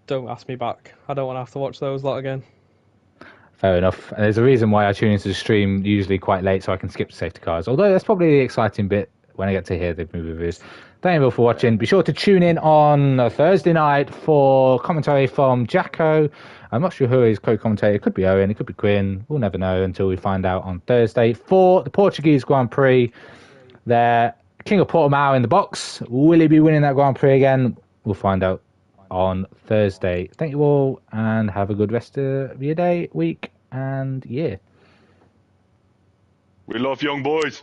[SPEAKER 2] Don't ask me back. I don't want to have to watch those lot again.
[SPEAKER 1] Fair enough. And there's a reason why I tune into the stream usually quite late so I can skip safety cars. Although that's probably the exciting bit when I get to hear the movie reviews. Thank you all for watching. Be sure to tune in on Thursday night for commentary from Jacko. I'm not sure who his co-commentator. It could be Owen, it could be Quinn. We'll never know until we find out on Thursday. For the Portuguese Grand Prix, they're King of Portimao in the box. Will he be winning that Grand Prix again? We'll find out on Thursday. Thank you all and have a good rest of your day, week and year.
[SPEAKER 3] We love young boys.